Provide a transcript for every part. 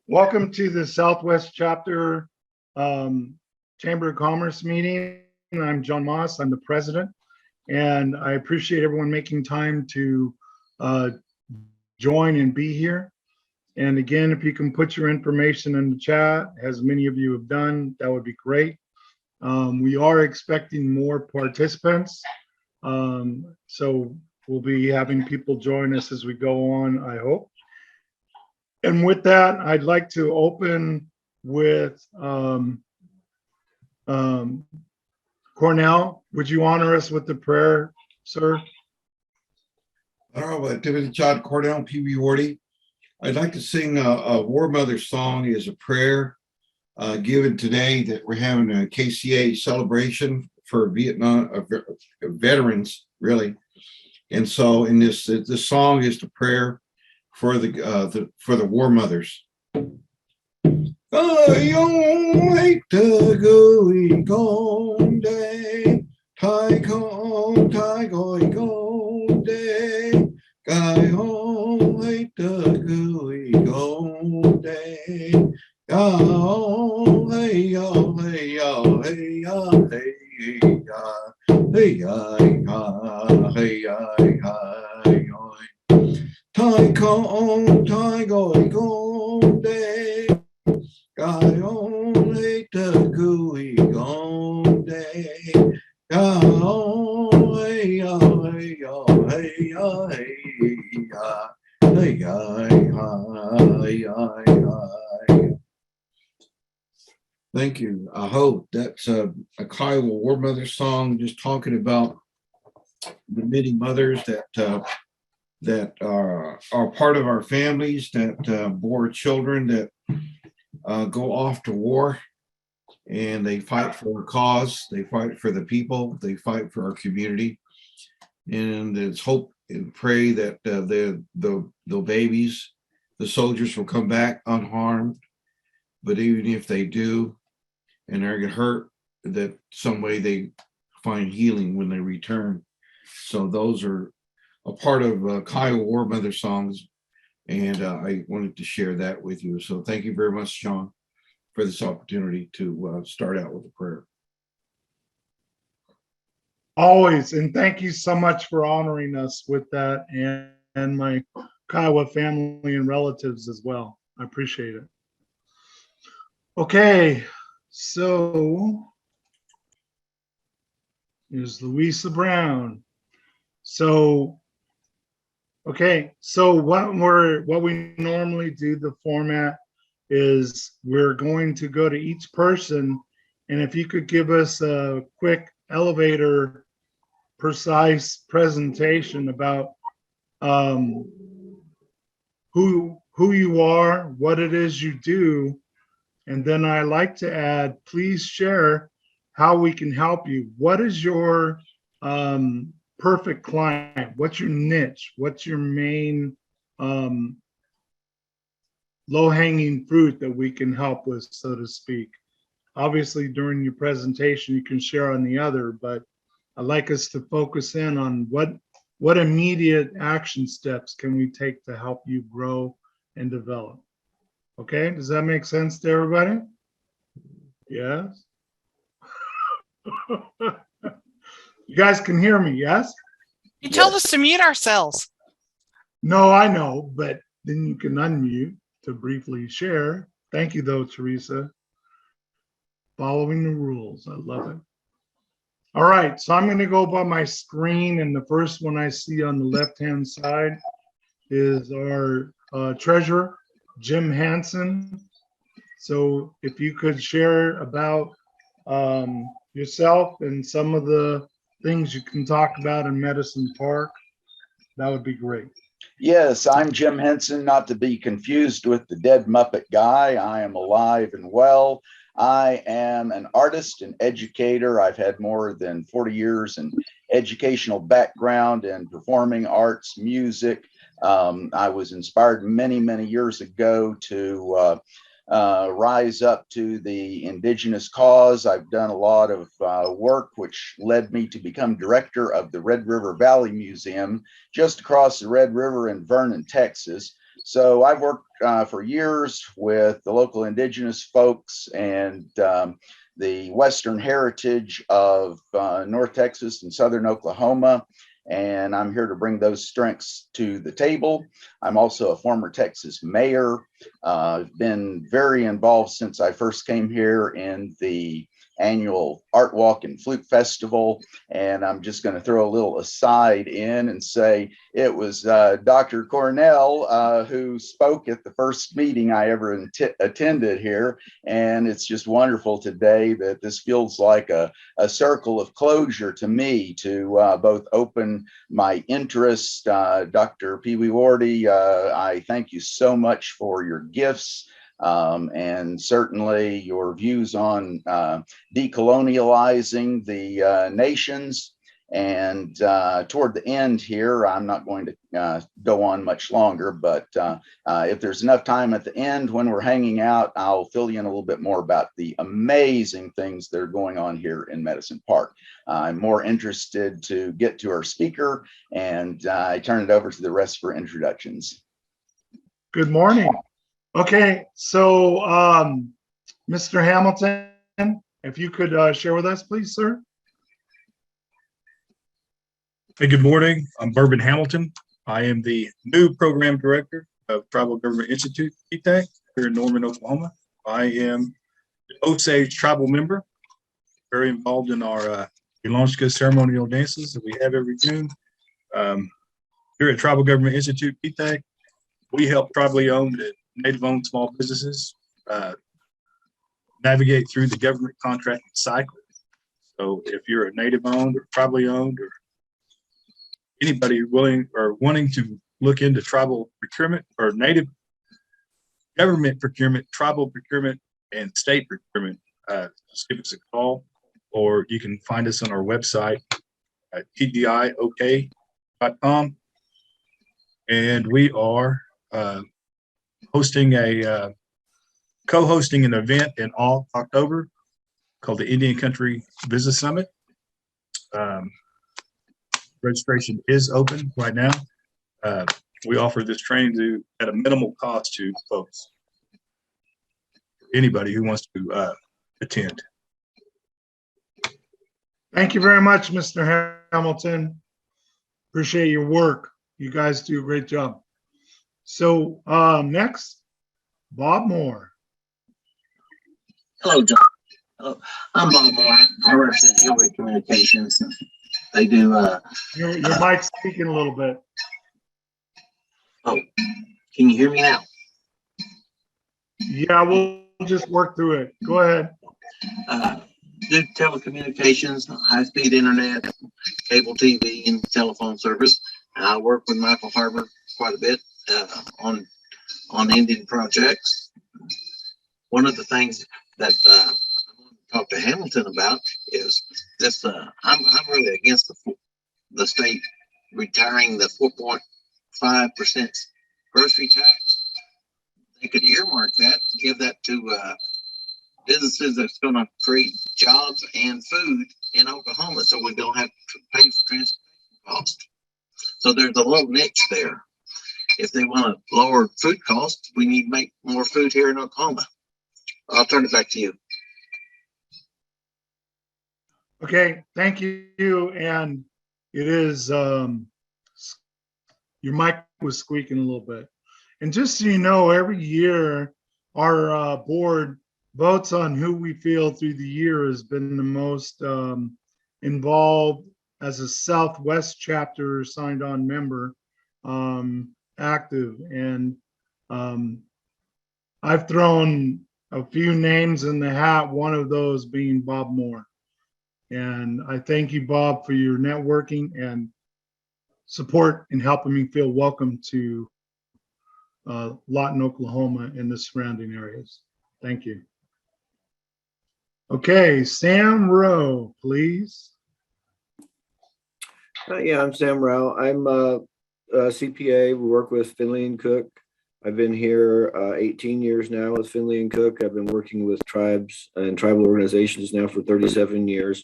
Welcome to the Southwest Chapter Chamber of Commerce meeting. I'm John Moss. I'm the president, and I appreciate everyone making time to uh, join and be here. And again, if you can put your information in the chat, as many of you have done, that would be great. We are expecting more participants, so we'll be having people join us as we go on, I hope. And with that, I'd like to open with Cornell. Would you honor us with the prayer, sir? Honorable Activity John Cornell, P.B. Wardy. I'd like to sing a War Mother song as a prayer given today that we're having a KCA celebration for Vietnam veterans, really. And so in this song is the prayer for the war mothers. I don't hate the going gone day, tai going gone day. I don't hate the going gone day. Oh hey oh hey oh hey oh hey hey hey hey hey. Tai going gone day. I only the gooey gone day. Oh hey oh hey oh hey oh hey hey hey. Thank you. I hope that's a Kiowa War Mother song, just talking about the many mothers that are part of our families, that bore children that go off to war, and they fight for a cause, they fight for the people, they fight for our community. And it's hope and pray that the babies, the soldiers will come back unharmed. But even if they do, and they're get hurt, that some way they find healing when they return. So those are a part of Kiowa War Mother songs, and I wanted to share that with you. So thank you very much, Sean, for this opportunity to start out with a prayer. Always, and thank you so much for honoring us with that, and my Kiowa family and relatives as well. I appreciate it. Okay, so here's Louisa Brown. So okay, so what we normally do, the format is we're going to go to each person, and if you could give us a quick elevator precise presentation about who you are, what it is you do, and then I like to add, please share how we can help you. What is your perfect client? What's your niche? What's your main low-hanging fruit that we can help with, so to speak? Obviously, during your presentation, you can share on the other, but I'd like us to focus in on what immediate action steps can we take to help you grow and develop. Okay, does that make sense to everybody? Yes. You guys can hear me, yes? You told us to mute ourselves. No, I know, but then you can unmute to briefly share. Thank you, though, Teresa. Following the rules. I love it. All right, so I'm going to go by my screen, and the first one I see on the left-hand side is our treasurer, Jim Hansen. So if you could share about yourself and some of the things you can talk about in Medicine Park, that would be great. Yes, I'm Jim Henson, not to be confused with the dead Muppet guy. I am alive and well. I am an artist and educator. I've had more than 40 years in educational background in performing arts, music. I was inspired many, many years ago to rise up to the indigenous cause. I've done a lot of work, which led me to become director of the Red River Valley Museum just across the Red River in Vernon, Texas. So I've worked for years with the local indigenous folks and the Western heritage of North Texas and Southern Oklahoma. And I'm here to bring those strengths to the table. I'm also a former Texas mayor. I've been very involved since I first came here in the annual Art Walk and Flute Festival. And I'm just going to throw a little aside in and say it was Dr. Cornell who spoke at the first meeting I ever attended here. And it's just wonderful today that this feels like a circle of closure to me to both open my interest. Dr. Pee Wee Wardy, I thank you so much for your gifts. And certainly your views on decolonializing the nations. And toward the end here, I'm not going to go on much longer, but if there's enough time at the end when we're hanging out, I'll fill you in a little bit more about the amazing things that are going on here in Medicine Park. I'm more interested to get to our speaker, and I turn it over to the rest for introductions. Good morning. Okay, so Mr. Hamilton, if you could share with us, please, sir. Hey, good morning. I'm Bourbon Hamilton. I am the new program director of Tribal Government Institute, PTAC, here in Norman, Oklahoma. I am the Osage tribal member, very involved in our Ilonshka ceremonial dances that we have every June. Here at Tribal Government Institute, PTAC, we help tribally owned and native-owned small businesses navigate through the government contracting cycle. So if you're a native-owned or tribally owned or anybody willing or wanting to look into tribal procurement or native government procurement, tribal procurement, and state procurement, just give us a call, or you can find us on our website at tgiok.com. And we are co-hosting an event in October called the Indian Country Business Summit. Registration is open right now. We offer this training at a minimal cost to folks, anybody who wants to attend. Thank you very much, Mr. Hamilton. Appreciate your work. You guys do a great job. So next, Bob Moore. Hello, John. Hello. I'm Bob Moore. I represent Hillary Communications. They do. Your mic's speaking a little bit. Oh, can you hear me now? Yeah, we'll just work through it. Go ahead. Do telecommunications, high-speed internet, cable TV, and telephone service. I work with Michael Harbor quite a bit on Indian projects. One of the things that I want to talk to Hamilton about is this. I'm really against the state retiring the 4.5% grocery tax. They could earmark that, give that to businesses that's going to create jobs and food in Oklahoma, so we don't have to pay for transportation costs. So there's a little niche there. If they want to lower food costs, we need to make more food here in Oklahoma. I'll turn it back to you. Okay, thank you. And it is, your mic was squeaking a little bit. And just so you know, every year our board votes on who we feel through the year has been the most involved as a Southwest chapter signed on member, active. And I've thrown a few names in the hat, one of those being Bob Moore. And I thank you, Bob, for your networking and support in helping me feel welcome to Lawton, Oklahoma and the surrounding areas. Thank you. Okay, Sam Rowe, please. Yeah, I'm Sam Rowe. I'm a CPA. We work with Finley and Cook. I've been here 18 years now with Finley and Cook. I've been working with tribes and tribal organizations now for 37 years.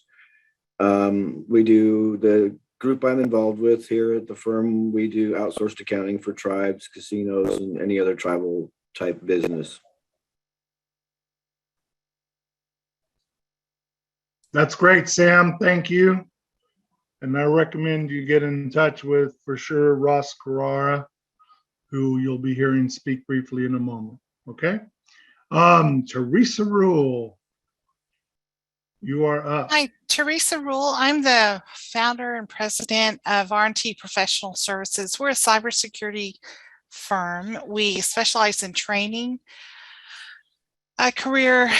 We do the group I'm involved with here at the firm, we do outsourced accounting for tribes, casinos, and any other tribal type business. That's great, Sam. Thank you. And I recommend you get in touch with, for sure, Ross Carrara, who you'll be hearing speak briefly in a moment. Okay? Teresa Rule, you are up. Hi, Teresa Rule. I'm the founder and president of R&T Professional Services. We're a cybersecurity firm. We specialize in training, career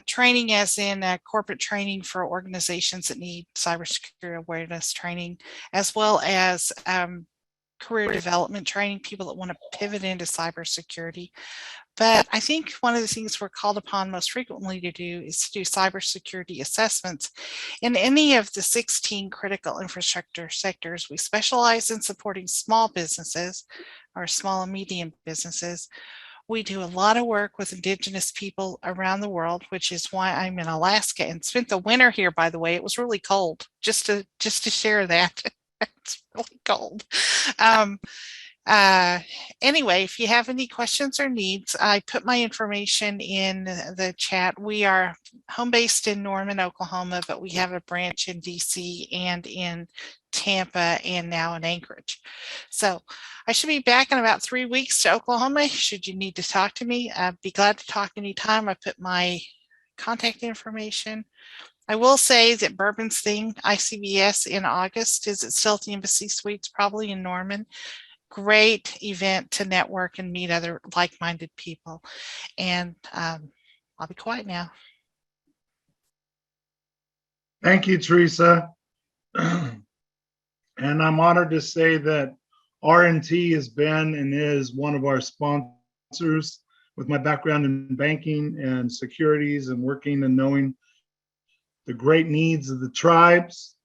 training, as in corporate training for organizations that need cybersecurity awareness training, as well as career development training, people that want to pivot into cybersecurity. But I think one of the things we're called upon most frequently to do is to do cybersecurity assessments in any of the 16 critical infrastructure sectors. We specialize in supporting small businesses or small and medium businesses. We do a lot of work with Indigenous people around the world, which is why I'm in Alaska and spent the winter here, by the way. It was really cold, just to share that. It's really cold. Anyway, if you have any questions or needs, I put my information in the chat. We are home based in Norman, Oklahoma, but we have a branch in DC and in Tampa and now in Anchorage. So I should be back in about 3 weeks to Oklahoma. Should you need to talk to me, I'd be glad to talk anytime. I put my contact information. I will say that Bourbon's thing, ICBS in August, is at still at the Embassy Suites, probably in Norman. Great event to network and meet other like-minded people. And I'll be quiet now. Thank you, Teresa. And I'm honored to say that R&T has been and is one of our sponsors. With my background in banking and securities and working and knowing the great needs of the tribes,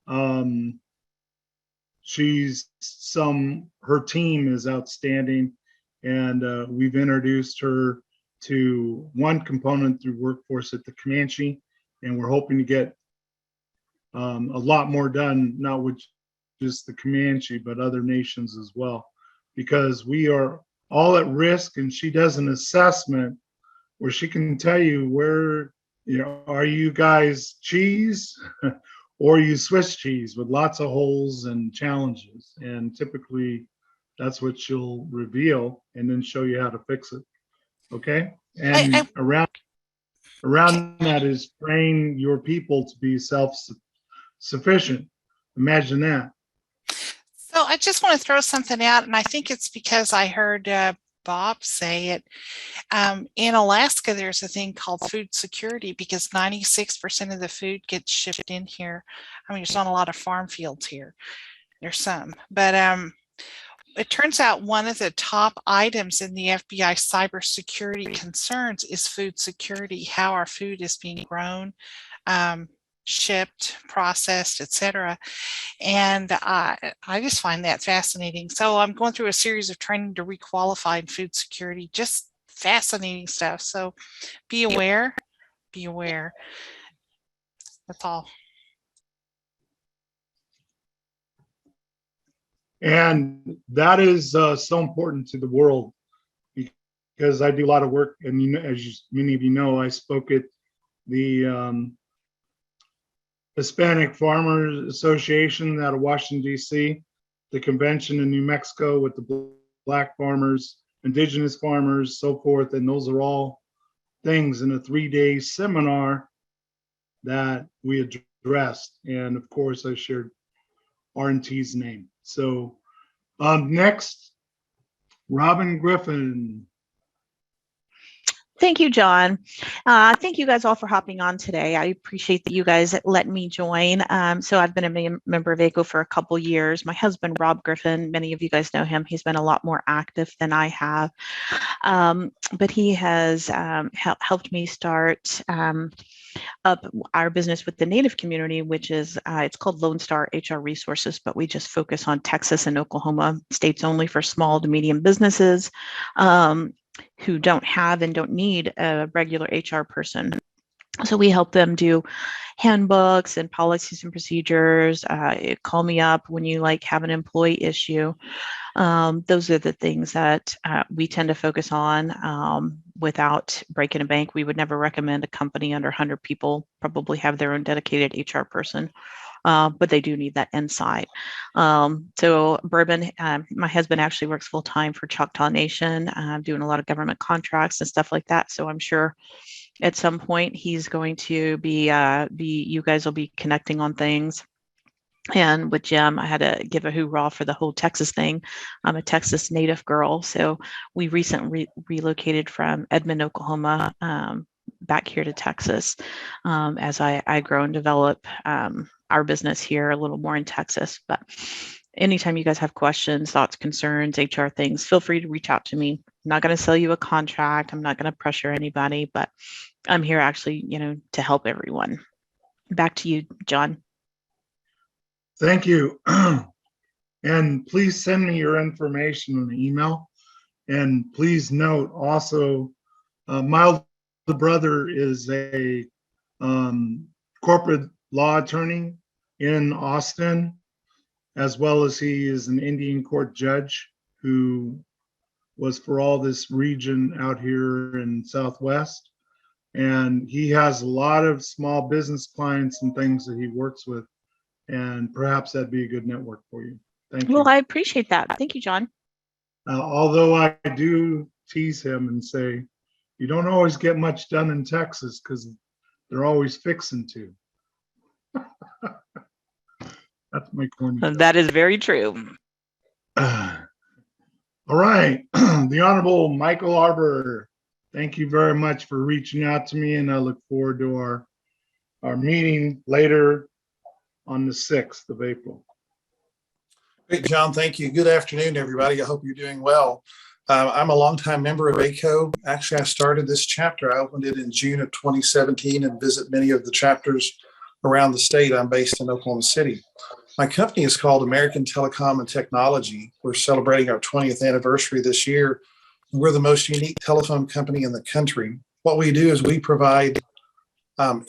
her team is outstanding, and we've introduced her to one component through workforce at the Comanche, and we're hoping to get a lot more done, not with just the Comanche, but other nations as well, because we are all at risk, and she does an assessment where she can tell you where, are you guys cheese or you Swiss cheese with lots of holes and challenges. And typically that's what she'll reveal and then show you how to fix it. Okay. And around that is train your people to be self-sufficient. Imagine that. So I just want to throw something out, and I think it's because I heard Bob say it. In Alaska, there's a thing called food security because 96% of the food gets shipped in here. I mean, there's not a lot of farm fields here. There's some, but it turns out one of the top items in the FBI cybersecurity concerns is food security, how our food is being grown, shipped, processed, etc. And I just find that fascinating. So I'm going through a series of training to re-qualify in food security, just fascinating stuff. So be aware, be aware. That's all. And that is so important to the world, because I do a lot of work, and as many of you know, I spoke at the Hispanic Farmers Association out of Washington, D.C., the convention in New Mexico with the Black farmers, Indigenous farmers, so forth. And those are all things in a 3-day seminar that we addressed. And of course, I shared R&T's name. So next, Robin Griffin. Thank you, John. Thank you guys all for hopping on today. I appreciate that you guys let me join. So I've been a member of ACO for a couple years. My husband, Rob Griffin, many of you guys know him. He's been a lot more active than I have, but he has helped me start up our business with the Native community, which is, it's called Lone Star HR Resources, but we just focus on Texas and Oklahoma, states only for small to medium businesses. Who don't have and don't need a regular HR person. So we help them do handbooks and policies and procedures. Call me up when you like have an employee issue. Those are the things that we tend to focus on. Without breaking a bank, we would never recommend a company under 100 people probably have their own dedicated HR person. But they do need that insight. So Bourbon, my husband actually works full time for Choctaw Nation, doing a lot of government contracts and stuff like that. So I'm sure at some point he's going to be you guys will be connecting on things. And with Jim, I had to give a hoorah for the whole Texas thing. I'm a Texas native girl, so we recently relocated from Edmond, Oklahoma, back here to Texas, as I grow and develop our business here a little more in Texas. But anytime you guys have questions, thoughts, concerns, HR things, feel free to reach out to me. I'm not going to sell you a contract. I'm not going to pressure anybody, but I'm here actually, to help everyone. Back to you, John. Thank you. And please send me your information in the email. And please note also, my older brother is a corporate law attorney in Austin, as well as he is an Indian court judge who was for all this region out here in Southwest. And he has a lot of small business clients and things that he works with. And perhaps that'd be a good network for you. Thank you. Well, I appreciate that. Thank you, John. Although I do tease him and say, you don't always get much done in Texas because they're always fixing to. That's my corny joke. That is very true. All right. The Honorable Michael Arbor, thank you very much for reaching out to me, and I look forward to our meeting later on the 6th of April. Great, John. Thank you. Good afternoon, everybody. I hope you're doing well. I'm a longtime member of ACO. Actually, I started this chapter. I opened it in June of 2017 and visit many of the chapters around the state. I'm based in Oklahoma City. My company is called American Telecom and Technology. We're celebrating our 20th anniversary this year. We're the most unique telephone company in the country. What we do is we provide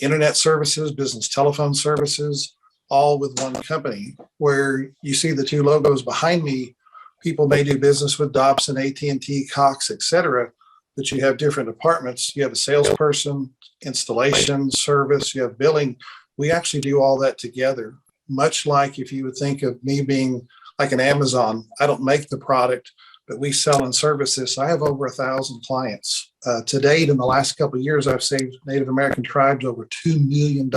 internet services, business telephone services, all with one company. Where you see the two logos behind me, people may do business with Dobson, AT&T, Cox, etc., but you have different departments. You have a salesperson, installation, service, you have billing. We actually do all that together, much like if you would think of me being like an Amazon. I don't make the product, but we sell and service this. I have over 1,000 clients. To date, in the last couple of years, I've saved Native American tribes over $2 million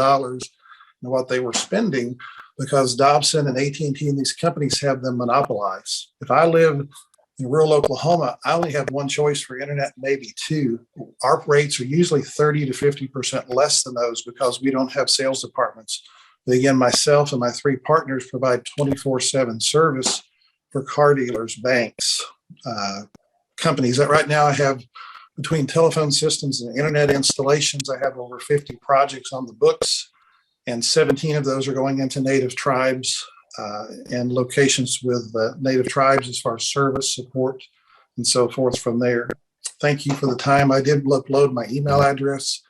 in what they were spending, because Dobson and AT&T and these companies have them monopolized. If I live in rural Oklahoma, I only have one choice for internet, maybe two. Our rates are usually 30 to 50% less than those because we don't have sales departments. But again, myself and my three partners provide 24/7 service for car dealers, banks, companies. That right now I have, between telephone systems and internet installations, I have over 50 projects on the books, and 17 of those are going into Native tribes and locations with Native tribes as far as service, support, and so forth from there. Thank you for the time. I did upload my email address,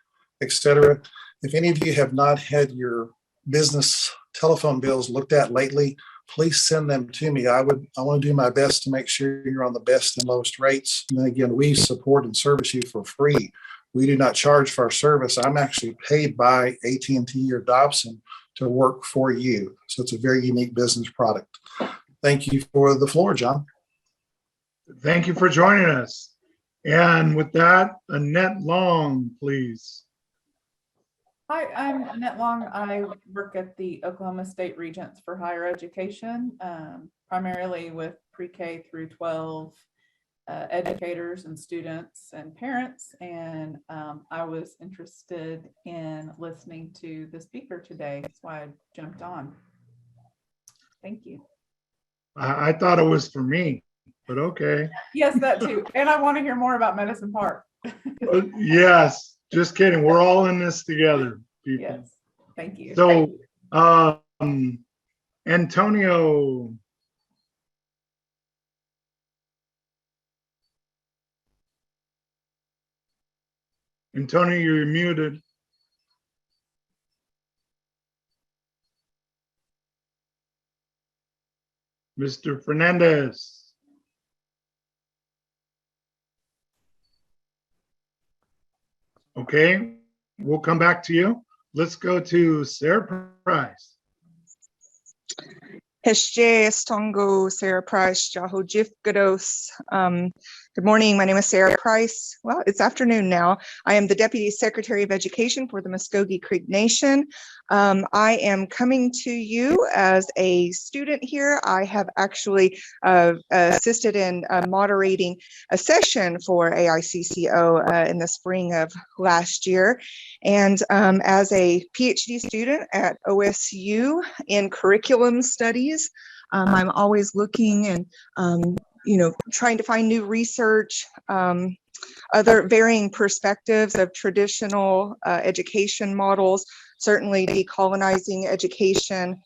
etc. If any of you have not had your business telephone bills looked at lately, please send them to me. I want to do my best to make sure you're on the best and lowest rates. And then again, we support and service you for free. We do not charge for our service. I'm actually paid by AT&T or Dobson to work for you. So it's a very unique business product. Thank you for the floor, John. Thank you for joining us. And with that, Annette Long, please. Hi, I'm Annette Long. I work at the Oklahoma State Regents for Higher Education, primarily with pre-K through 12 educators and students and parents. And I was interested in listening to the speaker today. That's why I jumped on. Thank you. I thought it was for me, but okay. Yes, that too. And I want to hear more about Medicine Park. Yes, just kidding. We're all in this together, people. Yes, thank you. So, Antonio. Antonio, you're muted. Mr. Fernandez. Okay, we'll come back to you. Let's go to Sarah Price. Heshje Estongo, Sarah Price, Jaho Jif Gados. Good morning. My name is Sarah Price. Well, it's afternoon now. I am the Deputy Secretary of Education for the Muskogee Creek Nation. I am coming to you as a student here. I have actually assisted in moderating a session for AICCO in the spring of last year. And as a PhD student at OSU in curriculum studies, I'm always looking and trying to find new research, other varying perspectives of traditional education models, certainly decolonizing education.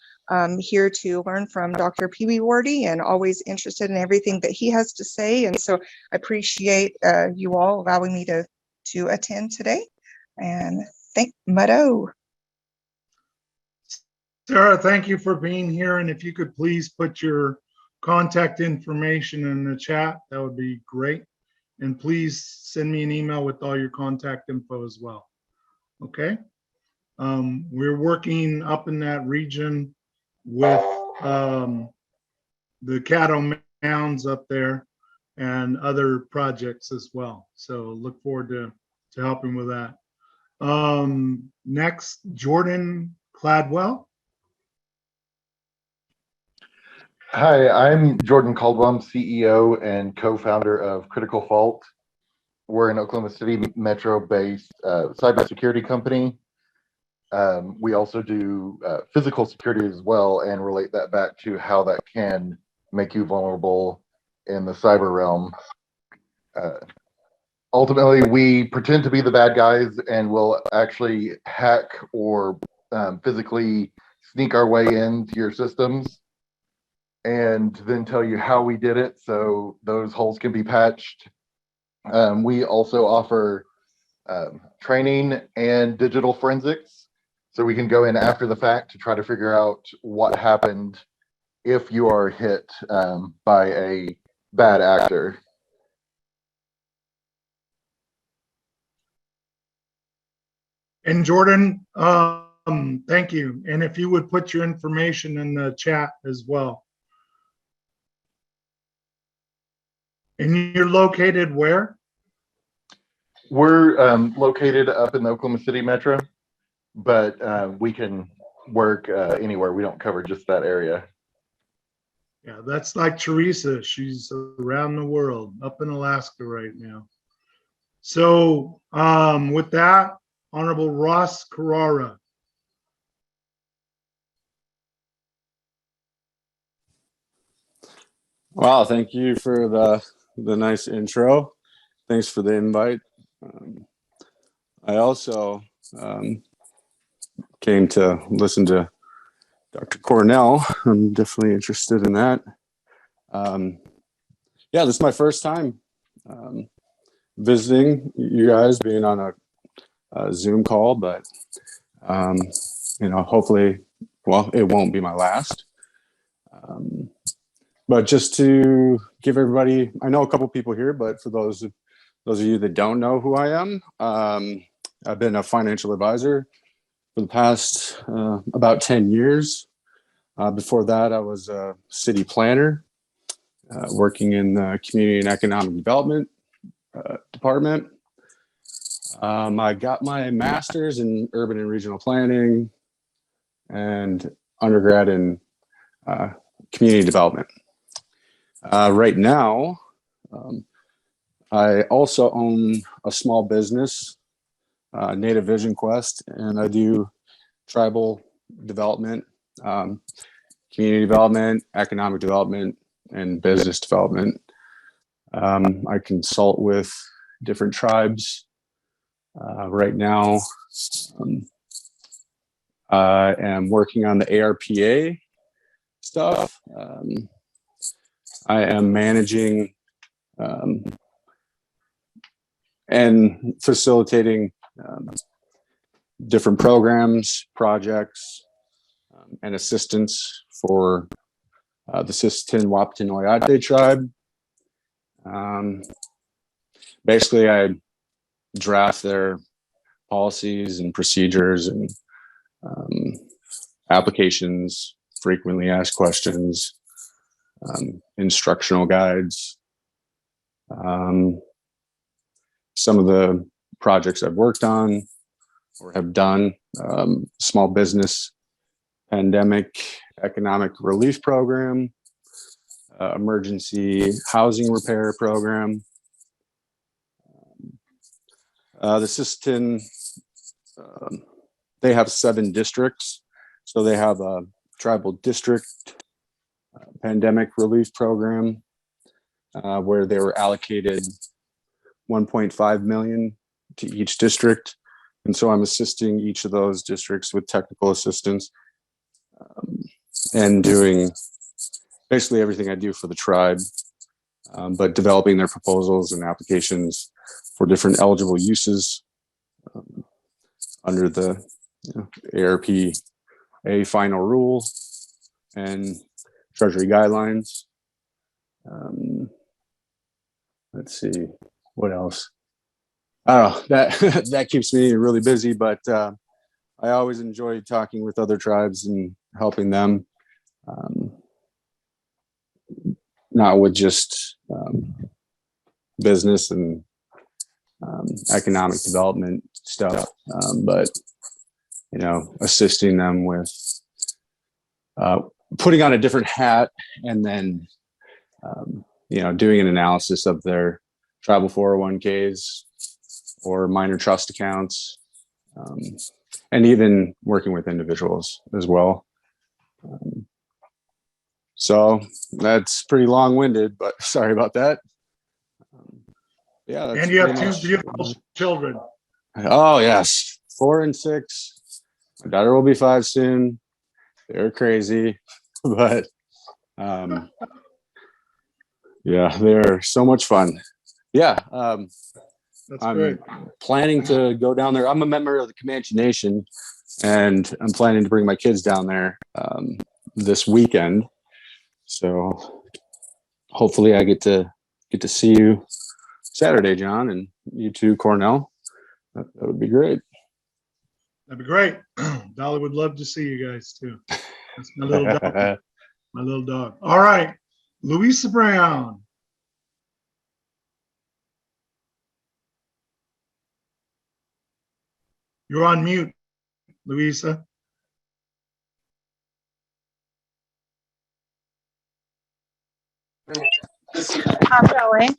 Here to learn from Dr. Pee Wee Wardy and always interested in everything that he has to say. And so I appreciate you all allowing me to attend today. And thank Mado. Sarah, thank you for being here. And if you could please put your contact information in the chat, that would be great. And please send me an email with all your contact info as well. Okay. We're working up in that region with the Caddo Mounds up there and other projects as well. So look forward to helping with that. Next, Jordan Cladwell. Hi, I'm Jordan Caldwell. I'm CEO and co-founder of Critical Fault. We're an Oklahoma City metro-based cybersecurity company. We also do physical security as well and relate that back to how that can make you vulnerable in the cyber realm. Ultimately, we pretend to be the bad guys and will actually hack or physically sneak our way into your systems and then tell you how we did it so those holes can be patched. We also offer training and digital forensics, so we can go in after the fact to try to figure out what happened if you are hit by a bad actor. And Jordan, thank you. And if you would put your information in the chat as well. And you're located where? We're located up in the Oklahoma City metro, but we can work anywhere. We don't cover just that area. Yeah, that's like Teresa. She's around the world, up in Alaska right now. So with that, Honorable Ross Carrara. Wow, thank you for the nice intro. Thanks for the invite. I also came to listen to Dr. Cornell. I'm definitely interested in that. Yeah, this is my first time visiting you guys, being on a Zoom call, but hopefully, well, it won't be my last. But just to give everybody, I know a couple people here, but for those of you that don't know who I am, I've been a financial advisor for the past about 10 years. Before that, I was a city planner, working in the community and economic development department. I got my master's in urban and regional planning and undergrad in community development. Right now, I also own a small business, Native Vision Quest, and I do tribal development, community development, economic development, and business development. I consult with different tribes. Right now, I am working on the ARPA stuff. I am managing and facilitating different programs, projects, and assistance for the Sisseton Wahpeton Oyate tribe. Basically, I draft their policies and procedures and applications, frequently asked questions, instructional guides. Some of the projects I've worked on or have done, small business pandemic economic relief program, emergency housing repair program. The Sisseton, they have 7 districts. So they have a tribal district pandemic relief program where they were allocated 1.5 million to each district. And so I'm assisting each of those districts with technical assistance and doing basically everything I do for the tribe, but developing their proposals and applications for different eligible uses under the ARPA final rule and Treasury guidelines. Let's see, what else? Oh, that keeps me really busy, but I always enjoy talking with other tribes and helping them, not with just business and economic development stuff, but assisting them with putting on a different hat and then doing an analysis of their tribal 401ks or minor trust accounts, and even working with individuals as well. So that's pretty long-winded, but sorry about that. Yeah. And you have 2 beautiful children. Oh yes, 4 and 6. My daughter will be 5 soon. They're crazy, but yeah, they're so much fun. Yeah. That's I'm great. planning to go down there. I'm a member of the Comanche Nation, and I'm planning to bring my kids down there this weekend. So hopefully I get to see you Saturday, John, and you too, Cornell. That would be great. That'd be great. Dolly would love to see you guys too. That's my little dog. My little dog. All right, Louisa Brown. You're on mute, Louisa. I'm going.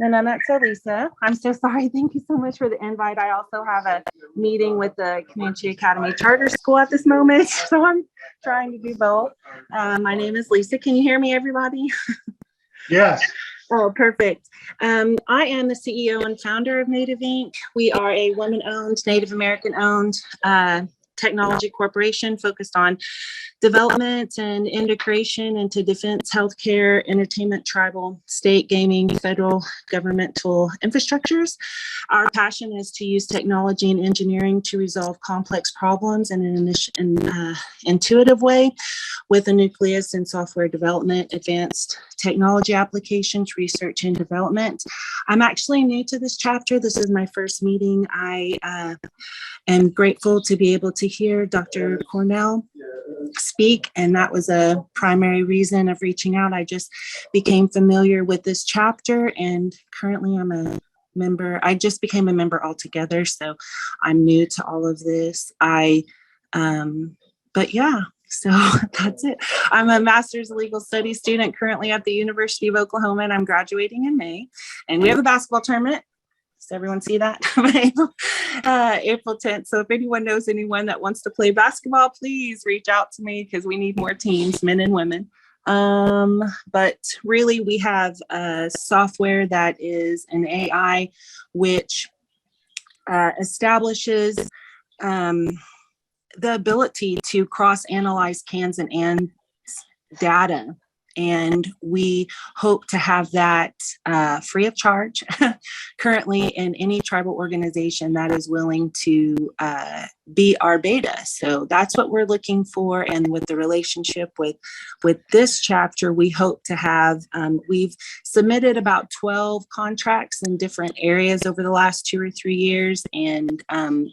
And I'm so Lisa. I'm so sorry. Thank you so much for the invite. I also have a meeting with the Comanche Academy Charter School at this moment, so I'm trying to do both. My name is Lisa. Can you hear me, everybody? Yes. Oh, perfect. I am the CEO and founder of Native Inc. We are a women-owned, Native American-owned technology corporation focused on development and integration into defense, healthcare, entertainment, tribal, state, gaming, federal governmental infrastructures. Our passion is to use technology and engineering to resolve complex problems in an intuitive way, with a nucleus in software development, advanced technology applications, research and development. I'm actually new to this chapter. This is my first meeting. I am grateful to be able to hear Dr. Cornell speak, and that was a primary reason of reaching out. I just became familiar with this chapter, and currently I'm a member. I just became a member altogether, so I'm new to all of this. But yeah, so that's it. I'm a master's of legal studies student currently at the University of Oklahoma, and I'm graduating in May. And we have a basketball tournament. Does everyone see that? April 10th. So if anyone knows anyone that wants to play basketball, please reach out to me because we need more teams, men and women. But really we have a software that is an AI which establishes the ability to cross-analyze cans and data And we hope to have that free of charge currently in any tribal organization that is willing to be our beta. So that's what we're looking for. And with the relationship with this chapter, we hope to have, we've submitted about 12 contracts in different areas over the last 2 or 3 years. And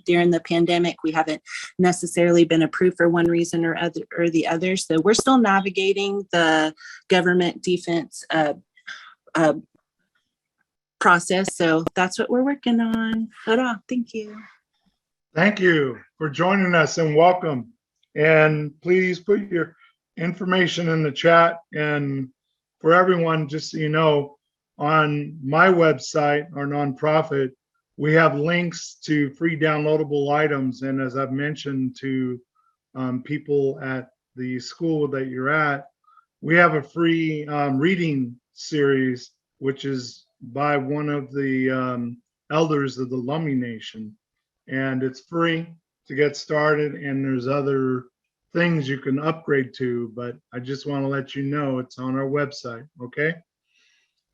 during the pandemic, we haven't necessarily been approved for one reason or the other. So we're still navigating the government defense process. So that's what we're working on. Thank you. Thank you for joining us and welcome. And please put your information in the chat. And for everyone, just so you know, on my website, our nonprofit, we have links to free downloadable items. And as I've mentioned to people at the school that you're at, we have a free reading series, which is by one of the elders of the Lummi Nation. And it's free to get started. And there's other things you can upgrade to, but I just want to let you know it's on our website, okay?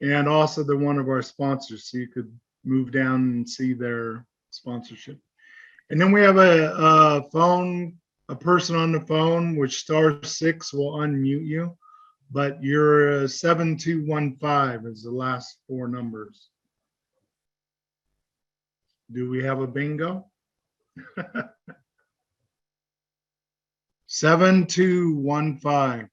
And also they're one of our sponsors, so you could move down and see their sponsorship. And then we have a person on the phone, which *6 will unmute you, but your 7215 is the last 4 numbers. Do we have a bingo? 7215.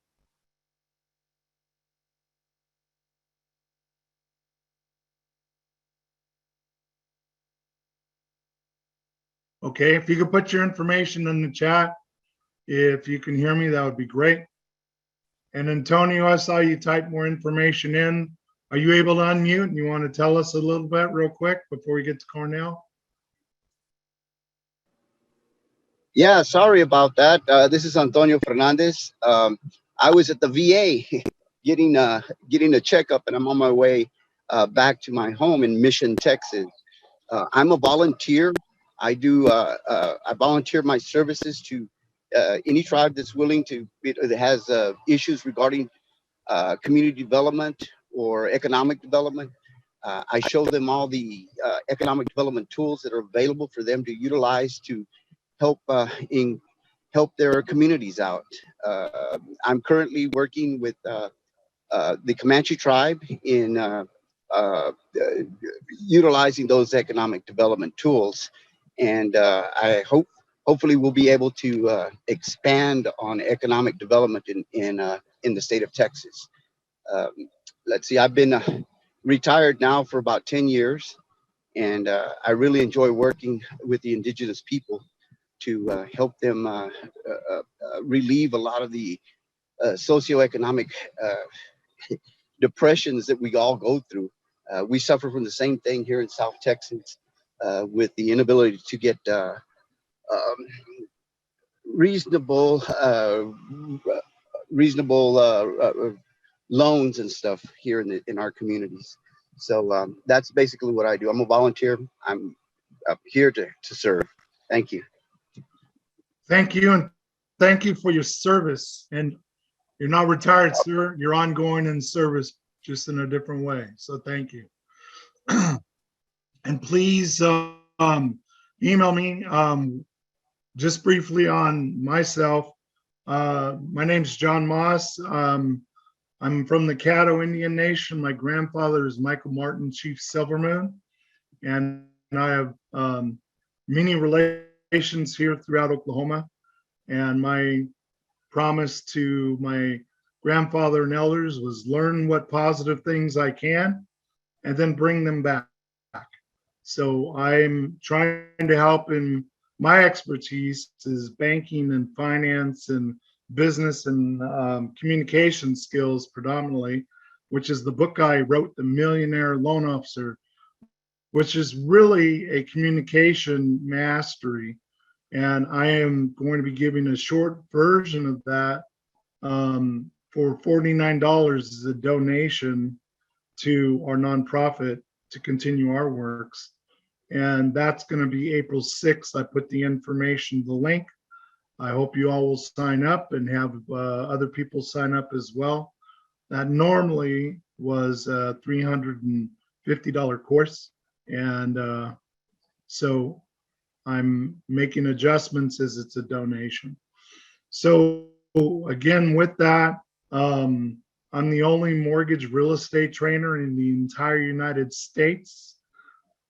Okay, if you could put your information in the chat, if you can hear me, that would be great. And Antonio, I saw you type more information in. Are you able to unmute and you want to tell us a little bit real quick before we get to Cornell? Yeah, sorry about that. This is Antonio Fernandez. I was at the VA getting a checkup, and I'm on my way back to my home in Mission, Texas. I'm a volunteer. I volunteer my services to any tribe that's willing to, that has issues regarding community development or economic development. I show them all the economic development tools that are available for them to utilize to help help their communities out. I'm currently working with the Comanche tribe in utilizing those economic development tools, and hopefully we'll be able to expand on economic development in the state of Texas. Let's see, I've been retired now for about 10 years, and I really enjoy working with the indigenous people to help them relieve a lot of the socioeconomic depressions that we all go through. We suffer from the same thing here in South Texas with the inability to get reasonable loans and stuff here in our communities. So that's basically what I do. I'm a volunteer. I'm here to serve. Thank you. Thank you, and thank you for your service. And you're not retired, sir. You're ongoing in service, just in a different way. So thank you. And please email me just briefly on myself. My name's John Moss. I'm from the Caddo Indian Nation. My grandfather is Michael Martin, Chief Silvermoon, and I have many relations here throughout Oklahoma. And my promise to my grandfather and elders was learn what positive things I can and then bring them back. So I'm trying to help in my expertise is banking and finance and business and communication skills predominantly, which is the book I wrote, The Millionaire Loan Officer, which is really a communication mastery. And I am going to be giving a short version of that for $49 as a donation to our nonprofit to continue our works. And that's going to be April 6th. I put the information, the link. I hope you all will sign up and have other people sign up as well. that normally was a $350 course. And so I'm making adjustments as it's a donation. So again, with that, I'm the only mortgage real estate trainer in the entire United States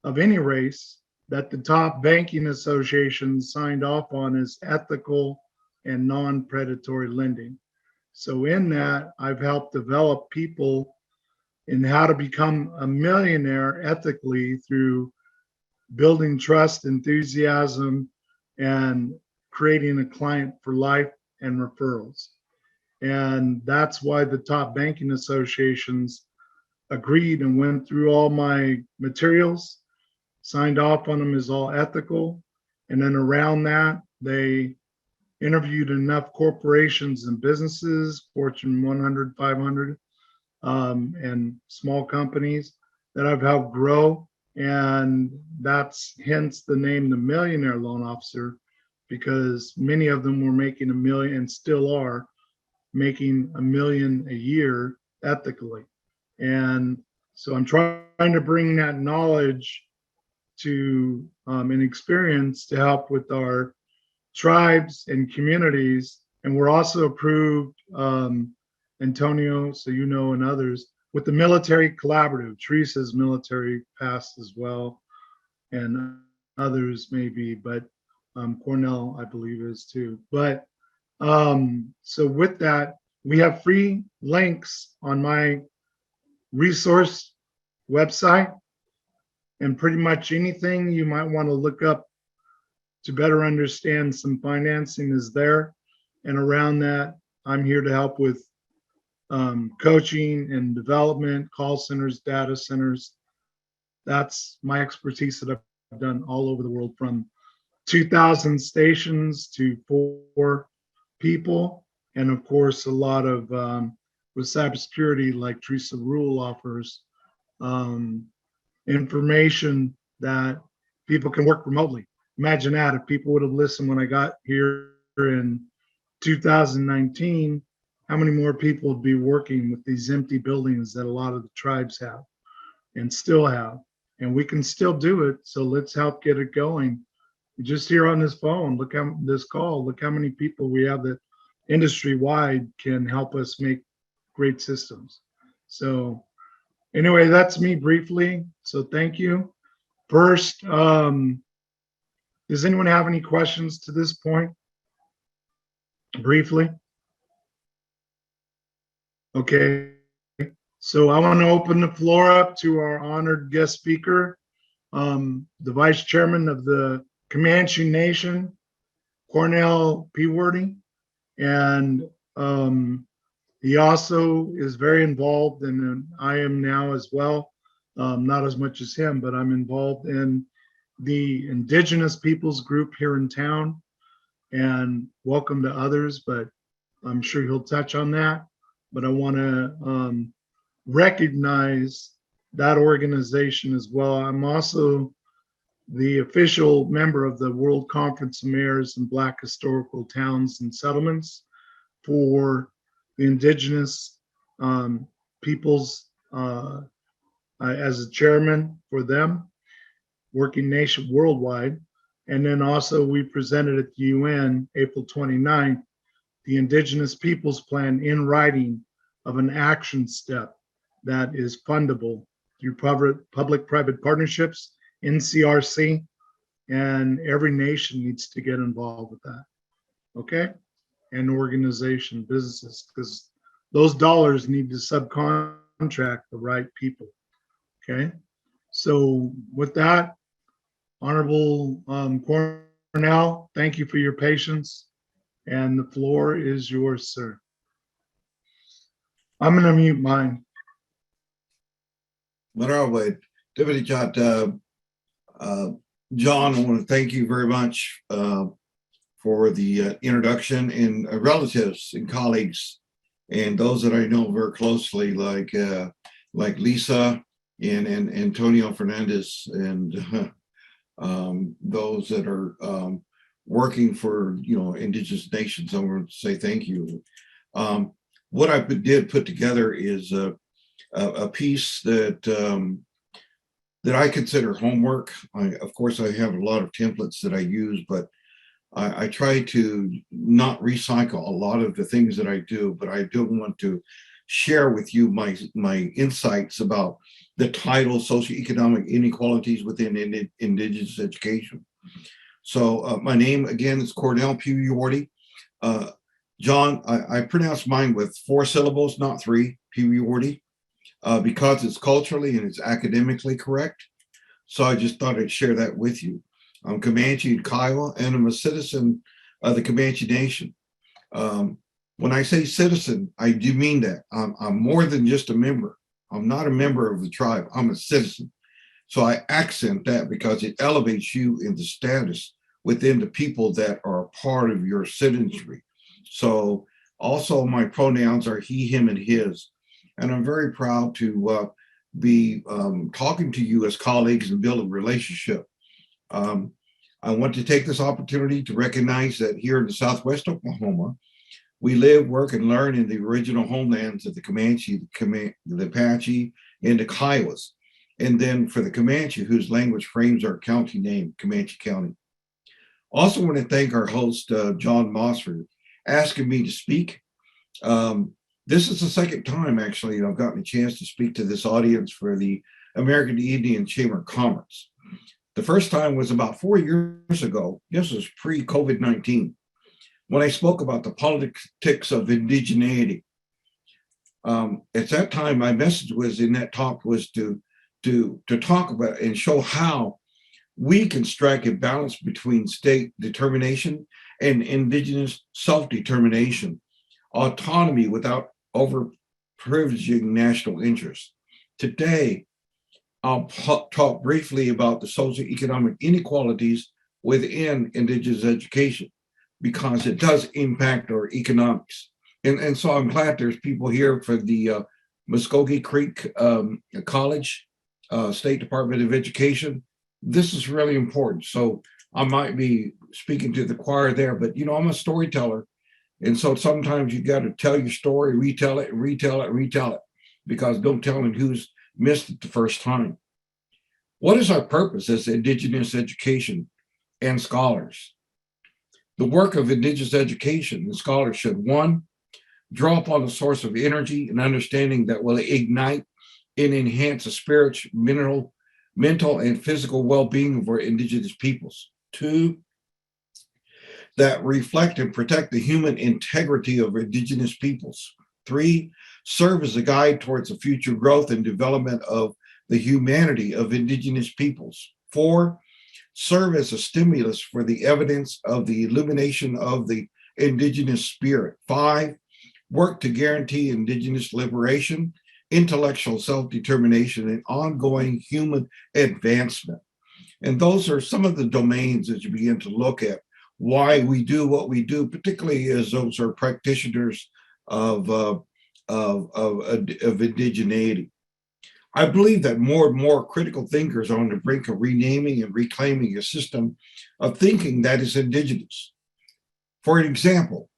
of any race that the top banking association signed off on as ethical and non-predatory lending. So in that, I've helped develop people in how to become a millionaire ethically through building trust, enthusiasm, and creating a client for life and referrals. And that's why the top banking associations agreed and went through all my materials, signed off on them as all ethical. And then around that, they interviewed enough corporations and businesses, Fortune 100, 500, and small companies that I've helped grow. And that's hence the name, the Millionaire Loan Officer, because many of them were making $1 million and still are making $1 million a year ethically. And so I'm trying to bring that knowledge to and experience to help with our tribes and communities. And we're also approved, Antonio, so you know, and others, with the military collaborative. Teresa's military passed as well, and others maybe, but Cornell, I believe, is too. But so with that, we have free links on my resource website, and pretty much anything you might want to look up to better understand some financing is there. And around that, I'm here to help with coaching and development, call centers, data centers. That's my expertise that I've done all over the world, from 2,000 stations to 4 people. And of course, a lot of with cybersecurity, like Teresa Rule offers information that people can work remotely. Imagine that if people would have listened when I got here in 2019, how many more people would be working with these empty buildings that a lot of the tribes have and still have. And we can still do it. So let's help get it going. Just here on this phone, look how this call, look how many people we have that industry wide can help us make great systems. So anyway, that's me briefly. So thank you. First, does anyone have any questions to this point? Briefly? Okay. So I want to open the floor up to our honored guest speaker, the Vice Chairman of the Comanche Nation, Cornell Peaworthy. And he also is very involved, and I am now as well, not as much as him, but I'm involved in the Indigenous Peoples group here in town, and welcome to others, but I'm sure he'll touch on that. But I want to recognize that organization as well. I'm also the official member of the World Conference of Mayors and Black Historical Towns and Settlements for the Indigenous peoples as a chairman for them, working nation worldwide. And then also we presented at the UN April 29th, the Indigenous Peoples Plan in writing of an action step that is fundable through public-private partnerships, NCRC, and every nation needs to get involved with that, okay? And organization, businesses, because those dollars need to subcontract the right people, okay? So with that, Honorable Cornell, thank you for your patience, and the floor is yours, sir. I'm gonna mute mine. But all right, Deputy John, John, I want to thank you very much for the introduction, and relatives and colleagues and those that I know very closely, like Lisa and Antonio Fernandez, and those that are working for Indigenous nations. I want to say thank you. what I did put together is a piece that that I consider homework. Of course, I have a lot of templates that I use, but I try to not recycle a lot of the things that I do, but I do want to share with you my insights about the title, Socioeconomic Inequalities within Indigenous Education. So my name, again, is Cornell Puyorty. John, I pronounce mine with 4 syllables, not 3, Puyorty, because it's culturally and it's academically correct. So I just thought I'd share that with you. I'm Comanche and Kiowa, and I'm a citizen of the Comanche Nation. When I say citizen, I do mean that. I'm more than just a member. I'm not a member of the tribe. I'm a citizen. So I accent that because it elevates you in the status within the people that are a part of your citizenry. So also my pronouns are he, him, and his. And I'm very proud to be talking to you as colleagues and build a relationship. I want to take this opportunity to recognize that here in the Southwest Oklahoma, we live, work, and learn in the original homelands of the Comanche, the Apache, and the Kiowas. And then for the Comanche, whose language frames our county name, Comanche County. Also want to thank our host, John Moss, for asking me to speak. This is the second time, actually, I've gotten a chance to speak to this audience for the American Indian Chamber of Commerce. The first time was about 4 years ago. This was pre-COVID-19, when I spoke about the politics of indigeneity. At that time, my message was in that talk was to talk about and show how we can strike a balance between state determination and indigenous self-determination, autonomy without over-privileging national interests. Today, I'll talk briefly about the socioeconomic inequalities within indigenous education, because it does impact our economics. And so I'm glad there's people here for the Muskogee Creek College, State Department of Education. This is really important. So I might be speaking to the choir there, but I'm a storyteller. And so sometimes you got to tell your story, retell it, and retell it, and retell it, because don't tell it who's missed it the first time. What is our purpose as Indigenous education and scholars? The work of Indigenous education and scholarship, 1, draw upon a source of energy and understanding that will ignite and enhance the spiritual, mental, and physical well-being of our Indigenous peoples. 2, that reflect and protect the human integrity of Indigenous peoples. 3, serve as a guide towards the future growth and development of the humanity of Indigenous peoples. 4, serve as a stimulus for the evidence of the illumination of the Indigenous spirit. 5, work to guarantee Indigenous liberation, intellectual self-determination, and ongoing human advancement. And those are some of the domains that you begin to look at why we do what we do, particularly as those are practitioners of indigeneity. I believe that more and more critical thinkers are on the brink of renaming and reclaiming a system of thinking that is indigenous. For example,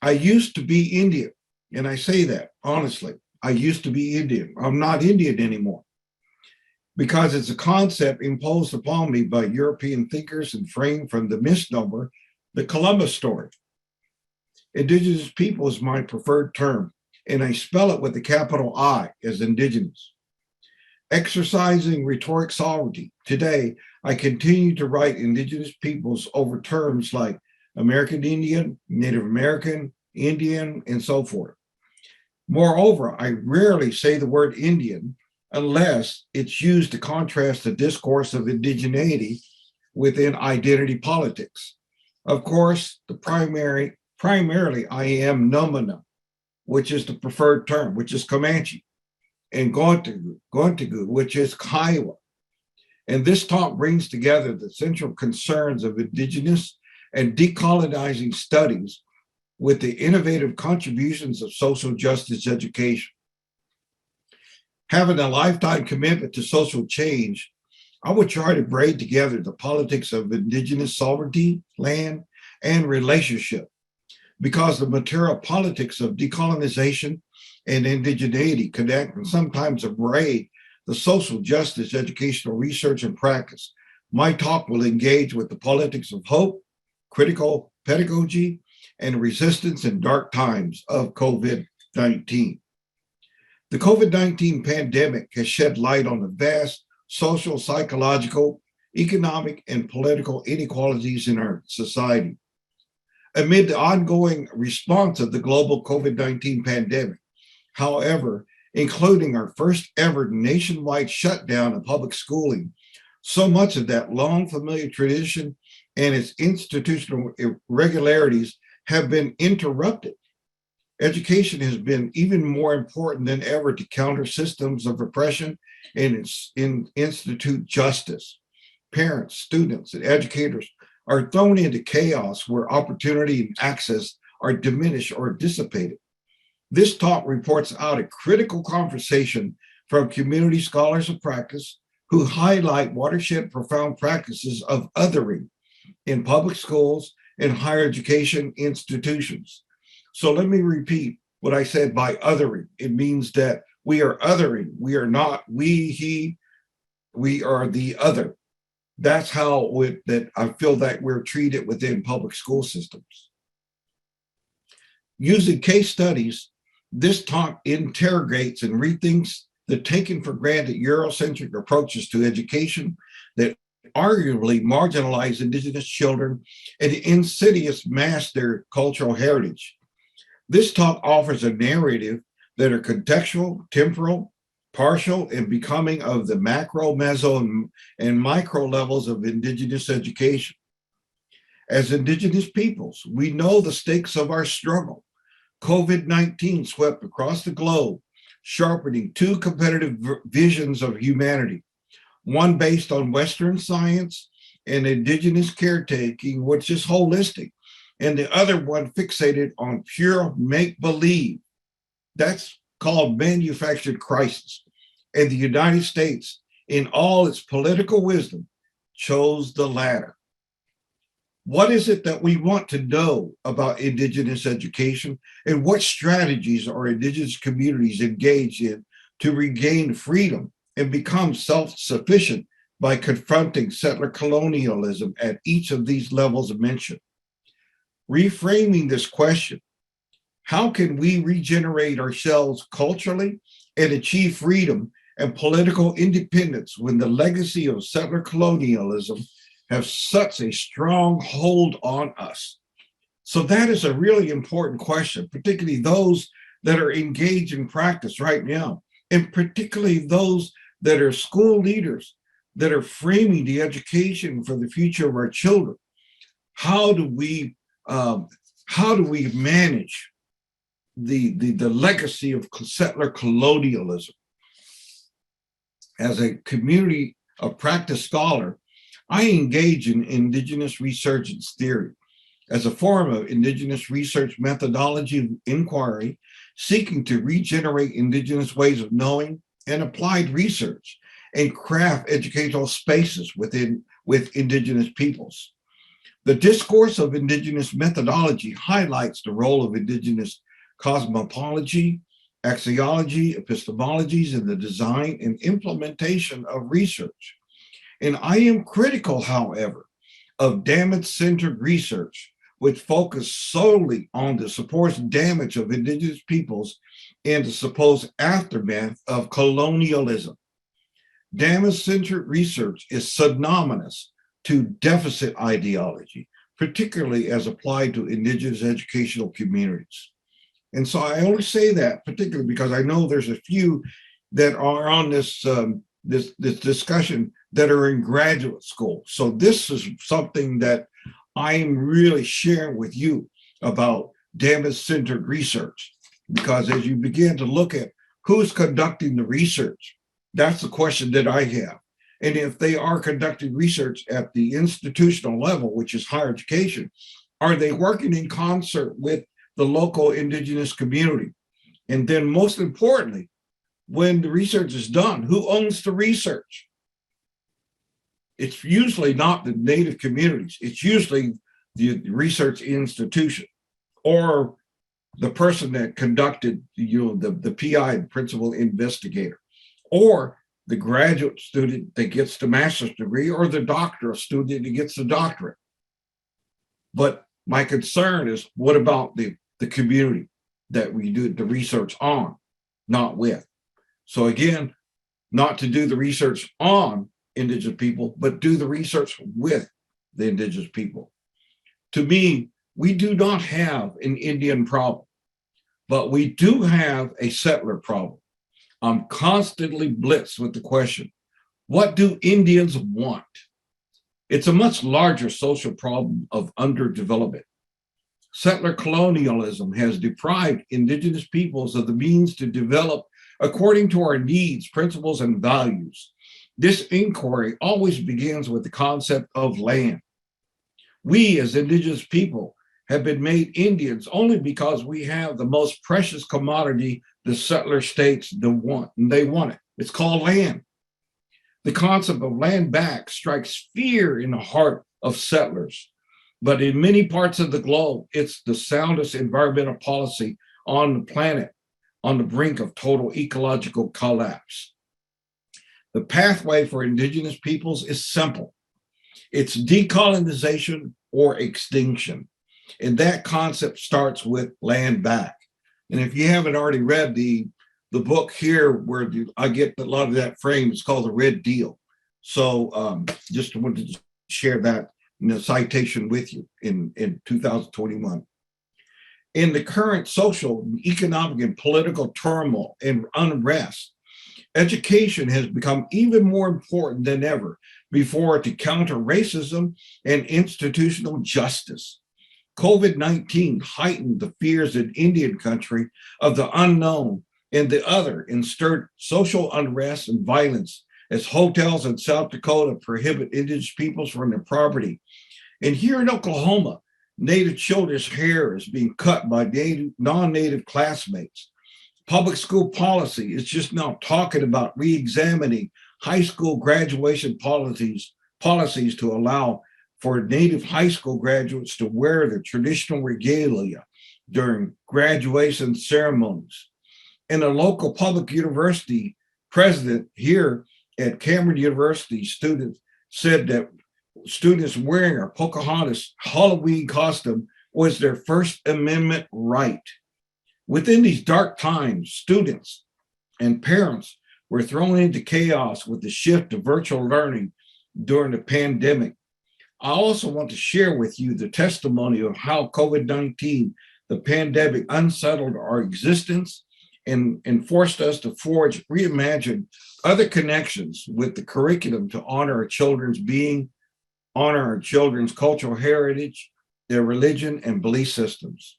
I used to be Indian, and I say that honestly. I used to be Indian. I'm not Indian anymore, because it's a concept imposed upon me by European thinkers and framed from the misnomer, the Columbus story. Indigenous people is my preferred term, and I spell it with a capital I as indigenous. Exercising rhetoric sovereignty, today, I continue to write Indigenous peoples over terms like American Indian, Native American, Indian, and so forth. Moreover, I rarely say the word Indian unless it's used to contrast the discourse of indigeneity within identity politics. Of course, primarily I am Nomina, which is the preferred term, which is Comanche, and Gontigu, which is Kiowa. And this talk brings together the central concerns of indigenous and decolonizing studies with the innovative contributions of social justice education. Having a lifetime commitment to social change, I would try to braid together the politics of indigenous sovereignty, land, and relationship. because the material politics of decolonization and indigeneity connect and sometimes abrade the social justice, educational research, and practice. My talk will engage with the politics of hope, critical pedagogy, and resistance in dark times of COVID-19. The COVID-19 pandemic has shed light on the vast social, psychological, economic, and political inequalities in our society. Amid the ongoing response of the global COVID-19 pandemic, however, including our first ever nationwide shutdown of public schooling, so much of that long familiar tradition and its institutional irregularities have been interrupted. Education has been even more important than ever to counter systems of oppression and institute justice. Parents, students, and educators are thrown into chaos where opportunity and access are diminished or dissipated. This talk reports out a critical conversation from community scholars of practice who highlight watershed profound practices of othering in public schools and higher education institutions. So let me repeat what I said by othering. It means that we are othering. We are not we, he, we are the other. That's how that I feel that we're treated within public school systems. Using case studies, this talk interrogates and rethinks the taken for granted Eurocentric approaches to education that arguably marginalize Indigenous children and insidious mask their cultural heritage. This talk offers a narrative that are contextual, temporal, partial, and becoming of the macro, meso, and micro levels of Indigenous education. As Indigenous peoples, we know the stakes of our struggle. COVID-19 swept across the globe, sharpening two competitive visions of humanity, one based on Western science and Indigenous caretaking, which is holistic, and the other one fixated on pure make-believe. That's called manufactured crisis. And the United States, in all its political wisdom, chose the latter. What is it that we want to know about Indigenous education, and what strategies are Indigenous communities engaged in to regain freedom and become self-sufficient by confronting settler colonialism at each of these levels mentioned? Reframing this question, how can we regenerate ourselves culturally and achieve freedom and political independence when the legacy of settler colonialism have such a strong hold on us? So that is a really important question, particularly those that are engaged in practice right now, and particularly those that are school leaders that are framing the education for the future of our children. How do we manage the legacy of settler colonialism? As a community of practice scholar, I engage in Indigenous research and theory as a form of Indigenous research methodology inquiry, seeking to regenerate Indigenous ways of knowing and applied research and craft educational spaces with Indigenous peoples. The discourse of Indigenous methodology highlights the role of Indigenous cosmology, axiology, epistemologies in the design and implementation of research. And I am critical, however, of damage-centered research, which focus solely on the supposed damage of Indigenous peoples and the supposed aftermath of colonialism. Damage-centered research is synonymous to deficit ideology, particularly as applied to Indigenous educational communities. And so I only say that particularly because I know there's a few that are on this discussion that are in graduate school. So this is something that I'm really sharing with you about damage-centered research, because as you begin to look at who's conducting the research, that's the question that I have. And if they are conducting research at the institutional level, which is higher education, are they working in concert with the local Indigenous community? And then most importantly, when the research is done, who owns the research? It's usually not the Native communities. It's usually the research institution. or the person that conducted, the PI, the principal investigator, or the graduate student that gets the master's degree, or the doctoral student that gets the doctorate. But my concern is, what about the community that we do the research on, not with? So again, not to do the research on Indigenous people, but do the research with the Indigenous people. To me, we do not have an Indian problem, but we do have a settler problem. I'm constantly blitzed with the question, what do Indians want? It's a much larger social problem of underdevelopment. Settler colonialism has deprived Indigenous peoples of the means to develop according to our needs, principles, and values. This inquiry always begins with the concept of land. We as Indigenous people have been made Indians only because we have the most precious commodity the settler states want, and they want it. It's called land. The concept of land back strikes fear in the heart of settlers. But in many parts of the globe, it's the soundest environmental policy on the planet, on the brink of total ecological collapse. The pathway for Indigenous peoples is simple. It's decolonization or extinction. And that concept starts with land back. And if you haven't already read the book here where I get a lot of that frame, it's called The Red Deal. So just wanted to share that citation with you in 2021. In the current social, economic, and political turmoil and unrest, education has become even more important than ever before to counter racism and institutional justice. COVID-19 heightened the fears in Indian country of the unknown and the other, and stirred social unrest and violence as hotels in South Dakota prohibit Indigenous peoples from their property. And here in Oklahoma, Native children's hair is being cut by non-Native classmates. Public school policy is just now talking about re-examining high school graduation policies to allow for Native high school graduates to wear their traditional regalia during graduation ceremonies. And a local public university president here at Cameron University, students said that students wearing a Pocahontas Halloween costume was their First Amendment right. Within these dark times, students and parents were thrown into chaos with the shift to virtual learning during the pandemic. I also want to share with you the testimony of how COVID-19, the pandemic, unsettled our existence and forced us to reimagine other connections with the curriculum to honor our children's being, honor our children's cultural heritage, their religion, and belief systems.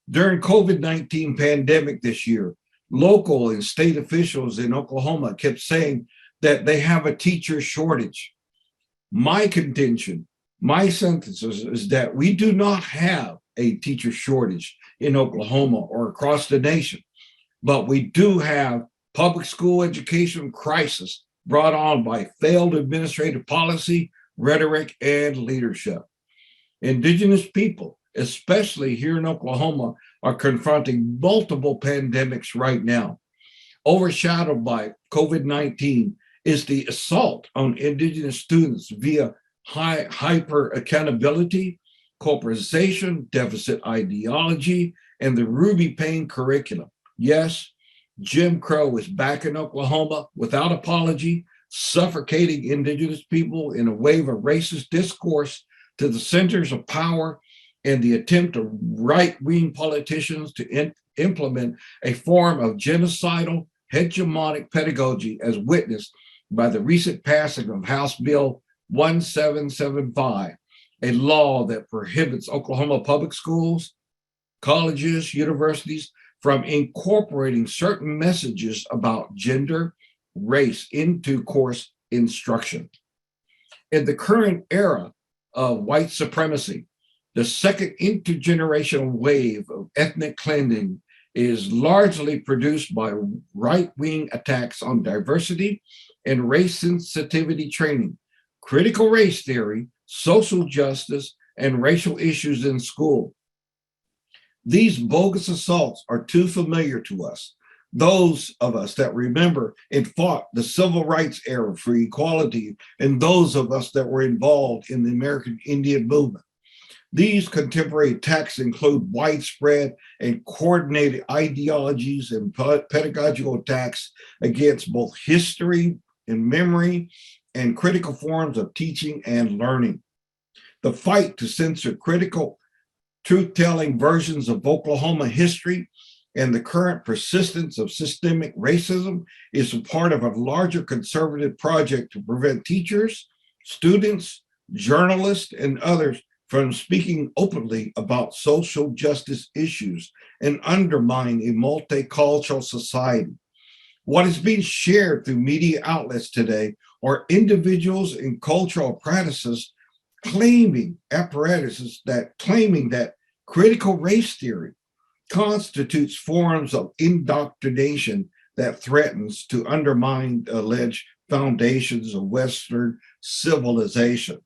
During COVID-19 pandemic this year, local and state officials in Oklahoma kept saying that they have a teacher shortage. My contention, my synthesis is that we do not have a teacher shortage in Oklahoma or across the nation, but we do have public school education crisis brought on by failed administrative policy, rhetoric, and leadership. Indigenous people, especially here in Oklahoma, are confronting multiple pandemics right now. Overshadowed by COVID-19 is the assault on Indigenous students via hyper accountability, corporatization, deficit ideology, and the Ruby Payne curriculum. Yes, Jim Crow is back in Oklahoma without apology, suffocating Indigenous people in a wave of racist discourse to the centers of power and the attempt of right-wing politicians to implement a form of genocidal, hegemonic pedagogy as witnessed by the recent passing of House Bill 1775, a law that prohibits Oklahoma public schools, colleges, universities from incorporating certain messages about gender, race into course instruction. In the current era of white supremacy, the second intergenerational wave of ethnic cleansing is largely produced by right-wing attacks on diversity and race sensitivity training, critical race theory, social justice, and racial issues in school. These bogus assaults are too familiar to us. Those of us that remember and fought the civil rights era for equality, and those of us that were involved in the American Indian movement. These contemporary attacks include widespread and coordinated ideologies and pedagogical attacks against both history and memory and critical forms of teaching and learning. The fight to censor critical, truth-telling versions of Oklahoma history and the current persistence of systemic racism is a part of a larger conservative project to prevent teachers, students, journalists, and others from speaking openly about social justice issues and undermine a multicultural society. What is being shared through media outlets today are individuals and cultural apparatuses claiming that critical race theory constitutes forms of indoctrination that threatens to undermine the alleged foundations of Western civilization.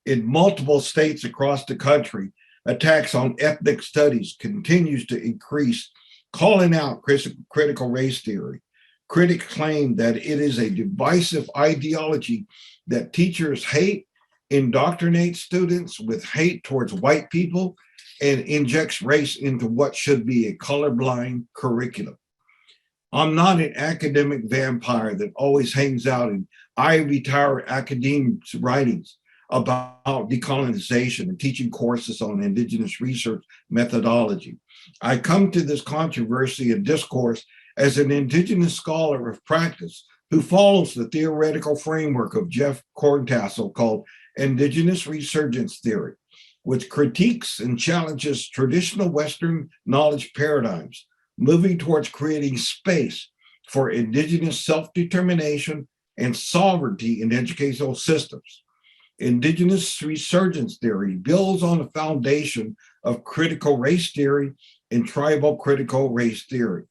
In multiple states across the country, attacks on ethnic studies continues to increase, calling out critical race theory. Critics claim that it is a divisive ideology that teachers hate, indoctrinate students with hate towards white people, and injects race into what should be a colorblind curriculum. I'm not an academic vampire that always hangs out in ivory tower academics writings about decolonization and teaching courses on indigenous research methodology. I come to this controversy and discourse as an indigenous scholar of practice who follows the theoretical framework of Jeff Corntassel called indigenous resurgence theory, which critiques and challenges traditional Western knowledge paradigms, moving towards creating space for indigenous self-determination and sovereignty in educational systems. Indigenous resurgence theory builds on the foundation of critical race theory and tribal critical race theory.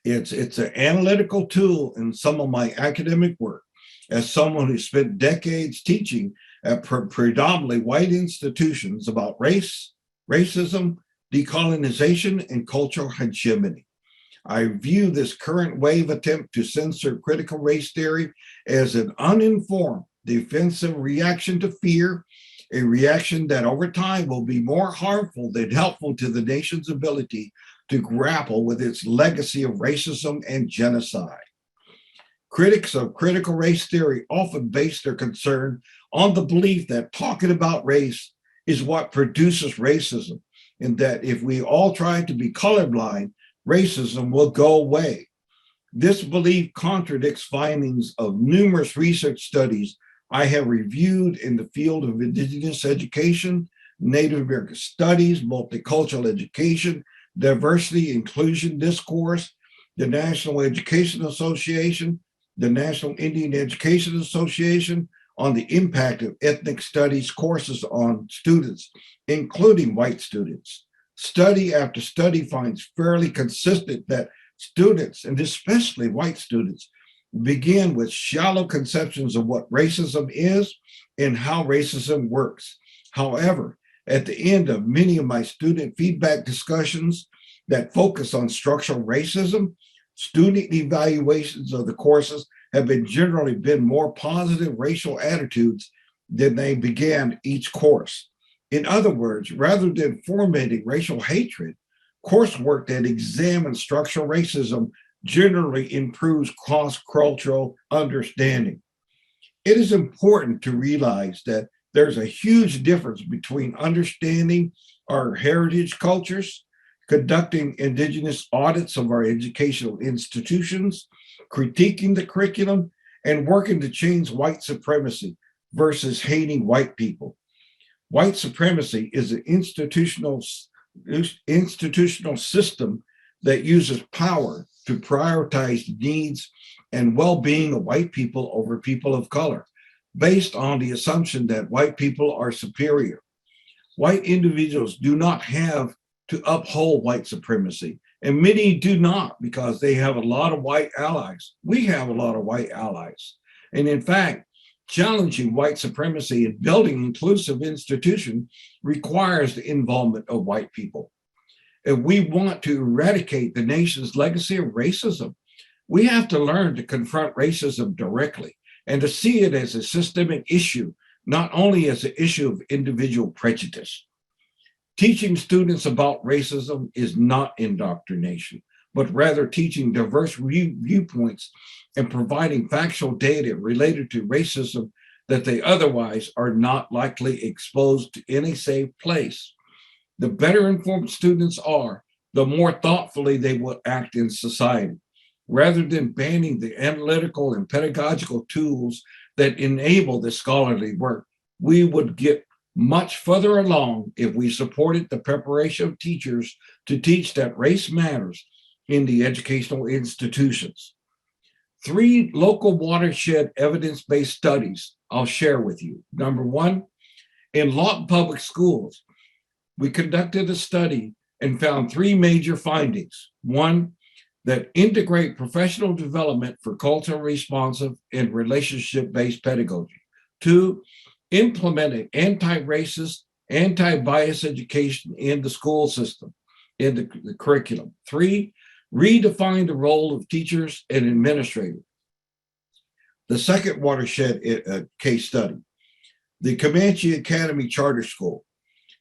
It's an analytical tool in some of my academic work as someone who spent decades teaching at predominantly white institutions about race, racism, decolonization, and cultural hegemony. I view this current wave attempt to censor critical race theory as an uninformed, defensive reaction to fear, a reaction that over time will be more harmful than helpful to the nation's ability to grapple with its legacy of racism and genocide. Critics of critical race theory often base their concern on the belief that talking about race is what produces racism, and that if we all try to be colorblind, racism will go away. This belief contradicts findings of numerous research studies I have reviewed in the field of Indigenous education, Native American studies, multicultural education, diversity, inclusion discourse, the National Education Association, the National Indian Education Association on the impact of ethnic studies courses on students, including white students. Study after study finds fairly consistent that students, and especially white students, begin with shallow conceptions of what racism is and how racism works. However, at the end of many of my student feedback discussions that focus on structural racism, student evaluations of the courses have generally been more positive racial attitudes than they began each course. In other words, rather than fomenting racial hatred, coursework that examines structural racism generally improves cross-cultural understanding. It is important to realize that there's a huge difference between understanding our heritage cultures, conducting Indigenous audits of our educational institutions, critiquing the curriculum, and working to change white supremacy versus hating white people. White supremacy is an institutional system that uses power to prioritize the needs and well-being of white people over people of color, based on the assumption that white people are superior. White individuals do not have to uphold white supremacy, and many do not because they have a lot of white allies. We have a lot of white allies. And in fact, Challenging white supremacy and building inclusive institutions requires the involvement of white people. If we want to eradicate the nation's legacy of racism, we have to learn to confront racism directly and to see it as a systemic issue, not only as an issue of individual prejudice. Teaching students about racism is not indoctrination, but rather teaching diverse viewpoints and providing factual data related to racism that they otherwise are not likely exposed in a safe place. The better informed students are, the more thoughtfully they will act in society. Rather than banning the analytical and pedagogical tools that enable this scholarly work, we would get much further along if we supported the preparation of teachers to teach that race matters in the educational institutions. 3 local watershed evidence-based studies I'll share with you. Number 1, in Lawton Public Schools, we conducted a study and found 3 major findings. 1, that integrate professional development for culturally responsive and relationship-based pedagogy. 2, implemented anti-racist, anti-bias education in the school system, in the curriculum. 3, redefine the role of teachers and administrators. The second watershed case study, the Comanche Academy Charter School.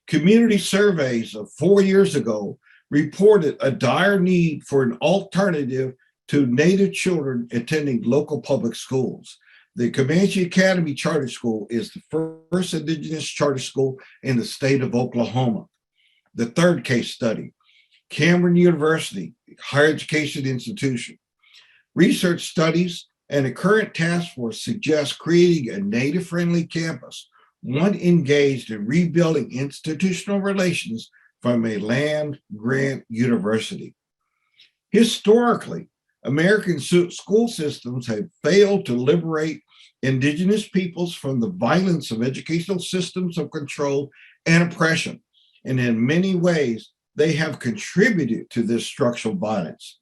Community surveys of 4 years ago reported a dire need for an alternative to Native children attending local public schools. The Comanche Academy Charter School is the first Indigenous charter school in the state of Oklahoma. The third case study, Cameron University, higher education institution. Research studies and a current task force suggest creating a Native-friendly campus, one engaged in rebuilding institutional relations from a land-grant university. Historically, American school systems have failed to liberate Indigenous peoples from the violence of educational systems of control and oppression. And in many ways, they have contributed to this structural violence.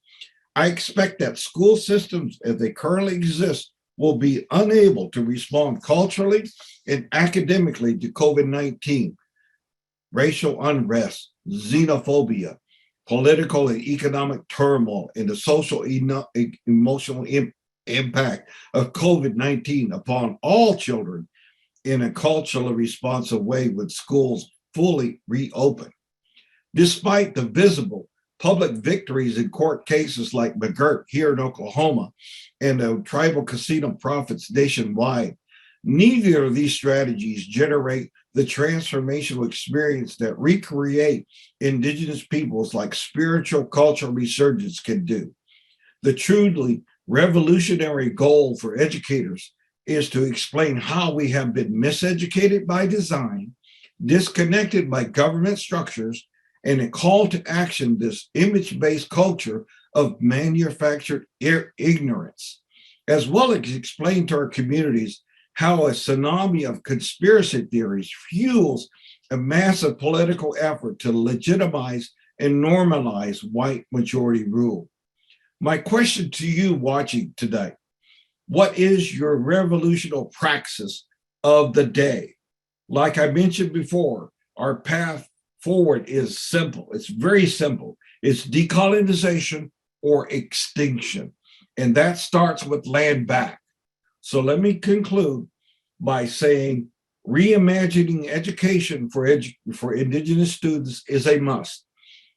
I expect that school systems as they currently exist will be unable to respond culturally and academically to COVID-19, racial unrest, xenophobia, political and economic turmoil, and the social emotional impact of COVID-19 upon all children in a culturally responsive way with schools fully reopened. Despite the visible public victories in court cases like McGirt here in Oklahoma and the tribal casino profits nationwide, neither of these strategies generate the transformational experience that recreate Indigenous peoples like spiritual cultural resurgence can do. The truly revolutionary goal for educators is to explain how we have been miseducated by design, disconnected by government structures, and a call to action this image-based culture of manufactured ignorance, as well as explain to our communities how a tsunami of conspiracy theories fuels a massive political effort to legitimize and normalize white majority rule. My question to you watching today, what is your revolutionary praxis of the day? Like I mentioned before, our path forward is simple. It's very simple. It's decolonization or extinction. And that starts with land back. So let me conclude by saying reimagining education for Indigenous students is a must.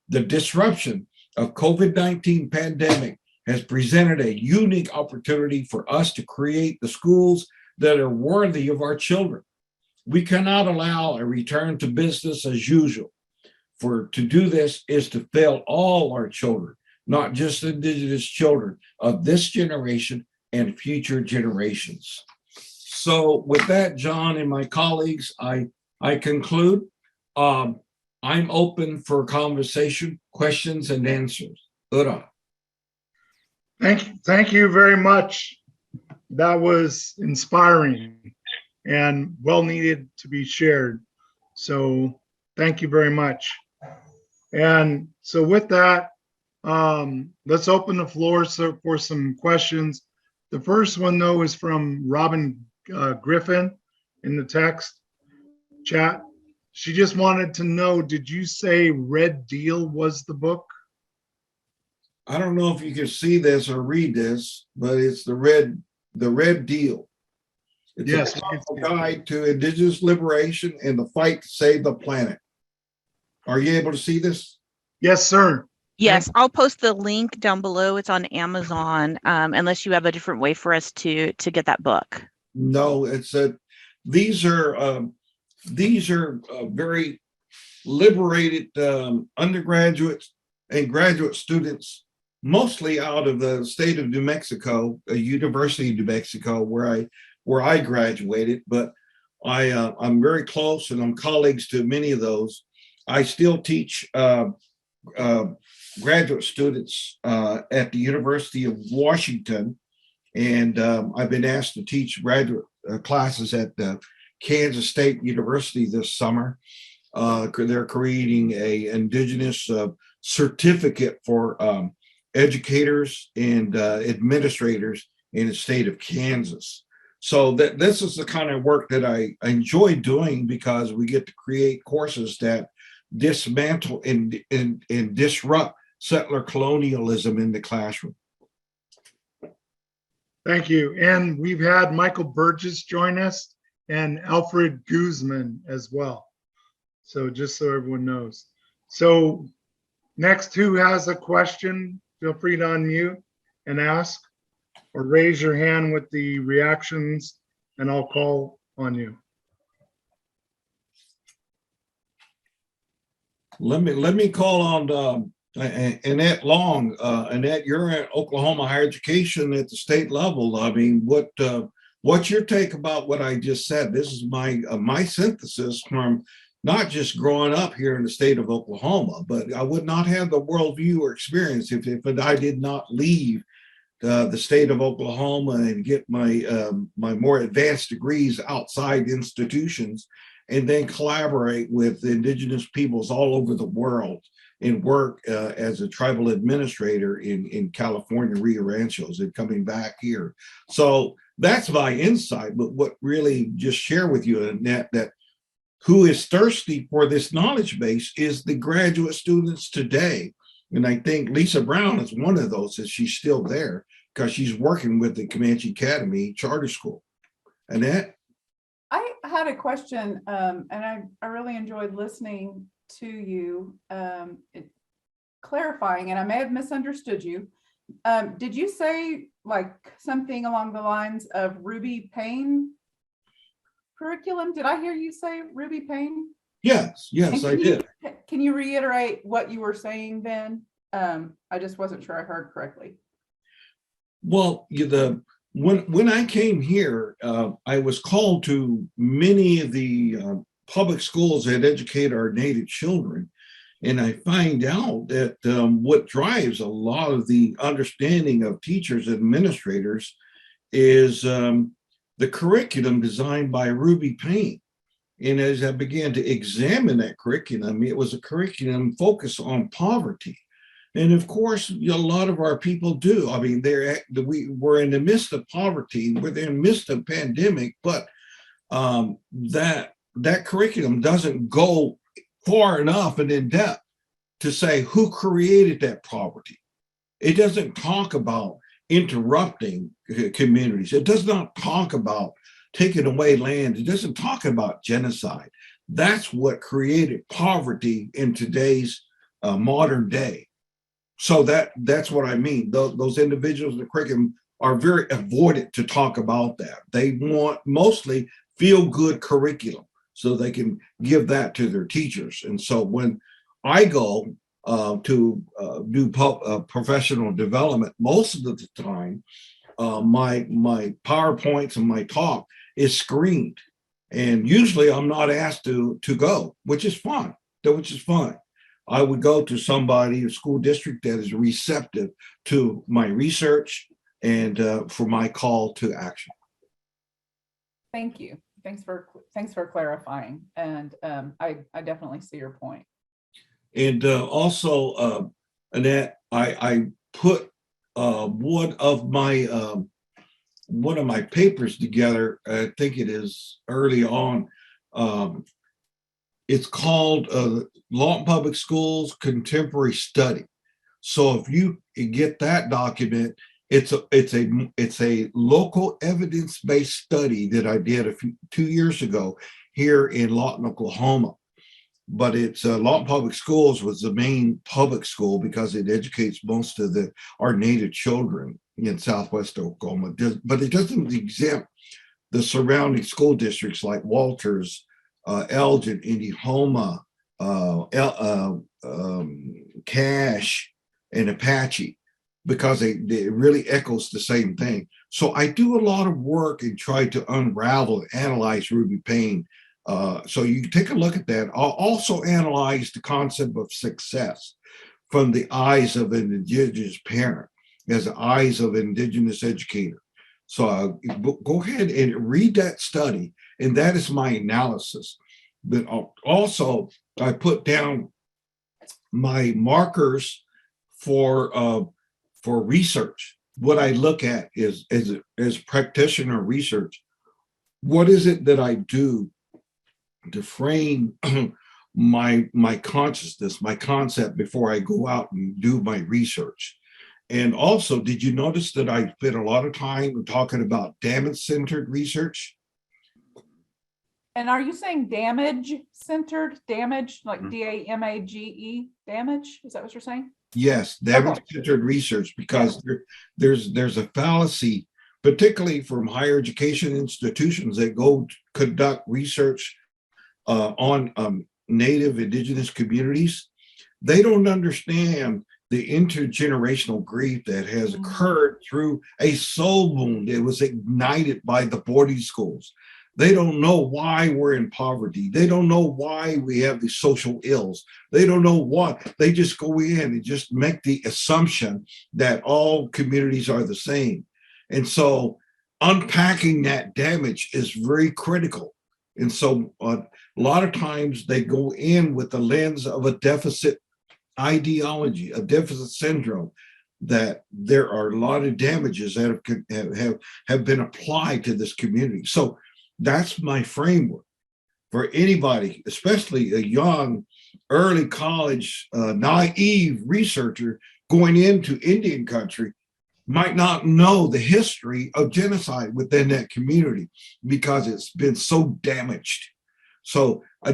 The disruption of COVID-19 pandemic has presented a unique opportunity for us to create the schools that are worthy of our children. We cannot allow a return to business as usual. To do this is to fail all our children, not just Indigenous children of this generation and future generations. So with that, John and my colleagues, I conclude. I'm open for conversation, questions, and answers. Ura. Thank you very much. That was inspiring and well needed to be shared. So thank you very much. And so with that, let's open the floor for some questions. The first one, though, is from Robin Griffin in the text chat. She just wanted to know, did you say Red Deal was the book? I don't know if you can see this or read this, but it's the red deal. It's Yes, a we can see it. guide to indigenous liberation and the fight to save the planet. Are you able to see this? Yes, sir. Yes, I'll post the link down below. It's on Amazon, unless you have a different way for us to get that book. No, it's these are very liberated undergraduates and graduate students, mostly out of the state of New Mexico, University of New Mexico, where I graduated. But I'm very close, and I'm colleagues to many of those. I still teach graduate students at the University of Washington, and I've been asked to teach graduate classes at the Kansas State University this summer. They're creating a indigenous certificate for educators and administrators in the state of Kansas. So this is the kind of work that I enjoy doing, because we get to create courses that dismantle and disrupt settler colonialism in the classroom. Thank you. And we've had Michael Burgess join us and Alfred Guzman as well. So just so everyone knows. So next, who has a question? Feel free to unmute and ask, or raise your hand with the reactions and I'll call on you. Let me call on Annette Long. Annette, you're at Oklahoma Higher Education at the state level. I mean, what's your take about what I just said? This is my synthesis from not just growing up here in the state of Oklahoma, but I would not have the worldview or experience if I did not leave the state of Oklahoma and get my more advanced degrees outside institutions, and then collaborate with indigenous peoples all over the world and work as a tribal administrator in California, Rio Ranchos, and coming back here. So that's my insight. But what really just share with you, Annette, that who is thirsty for this knowledge base is the graduate students today. And I think Lisa Brown is one of those, that she's still there because she's working with the Comanche Academy Charter School. Annette? I had a question, and I really enjoyed listening to you, clarifying, and I may have misunderstood you. Did you say like something along the lines of Ruby Payne curriculum? Did I hear you say Ruby Payne? Yes, I did. Can you reiterate what you were saying then? I just wasn't sure I heard correctly. Well, when I came here, I was called to many of the public schools that educate our Native children. And I find out that what drives a lot of the understanding of teachers and administrators is the curriculum designed by Ruby Payne. And as I began to examine that curriculum, it was a curriculum focused on poverty. And of course, a lot of our people do. I mean, we're in the midst of poverty, we're in the midst of pandemic, but that curriculum doesn't go far enough and in depth to say who created that poverty. It doesn't talk about interrupting communities. It does not talk about taking away land. It doesn't talk about genocide. That's what created poverty in today's modern day. So that's what I mean. Those individuals in the curriculum are very avoidant to talk about that. They want mostly feel-good curriculum so they can give that to their teachers. And so when I go to do professional development, most of the time, my PowerPoints and my talk is screened. And usually I'm not asked to go, which is fine. I would go to somebody, a school district that is receptive to my research and for my call to action. Thank you. Thanks for clarifying. And I definitely see your point. And also, Annette, I put one of my one of my papers together. I think it is early on. It's called Lawton Public Schools Contemporary Study. So if you get that document, it's a local evidence-based study that I did 2 years ago here in Lawton, Oklahoma. But it's Lawton Public Schools was the main public school because it educates most of our native children in Southwest Oklahoma. But it doesn't exempt the surrounding school districts like Walters, Elgin, Indiana, Cache, and Apache, because it really echoes the same thing. So I do a lot of work and try to unravel and analyze Ruby Payne. So you can take a look at that. I'll also analyze the concept of success from the eyes of an Indigenous parent, as the eyes of an Indigenous educator. So go ahead and read that study, and that is my analysis. But also, I put down my markers for research. What I look at is as practitioner research. What is it that I do to frame my consciousness, my concept before I go out and do my research? And also, did you notice that I spent a lot of time talking about damage-centered research? And are you saying damage-centered, damage, like D-A-M-A-G-E, damage? Is that what you're saying? Yes, damage-centered research, because there's a fallacy, particularly from higher education institutions that go conduct research on Native Indigenous communities. They don't understand the intergenerational grief that has occurred through a soul wound that was ignited by the boarding schools. They don't know why we're in poverty. They don't know why we have these social ills. They don't know what. They just go in and just make the assumption that all communities are the same. And so unpacking that damage is very critical. And so a lot of times they go in with the lens of a deficit ideology, a deficit syndrome, that there are a lot of damages that have been applied to this community. So that's my framework for anybody, especially a young, early college, naive researcher going into Indian country, might not know the history of genocide within that community because it's been so damaged. So I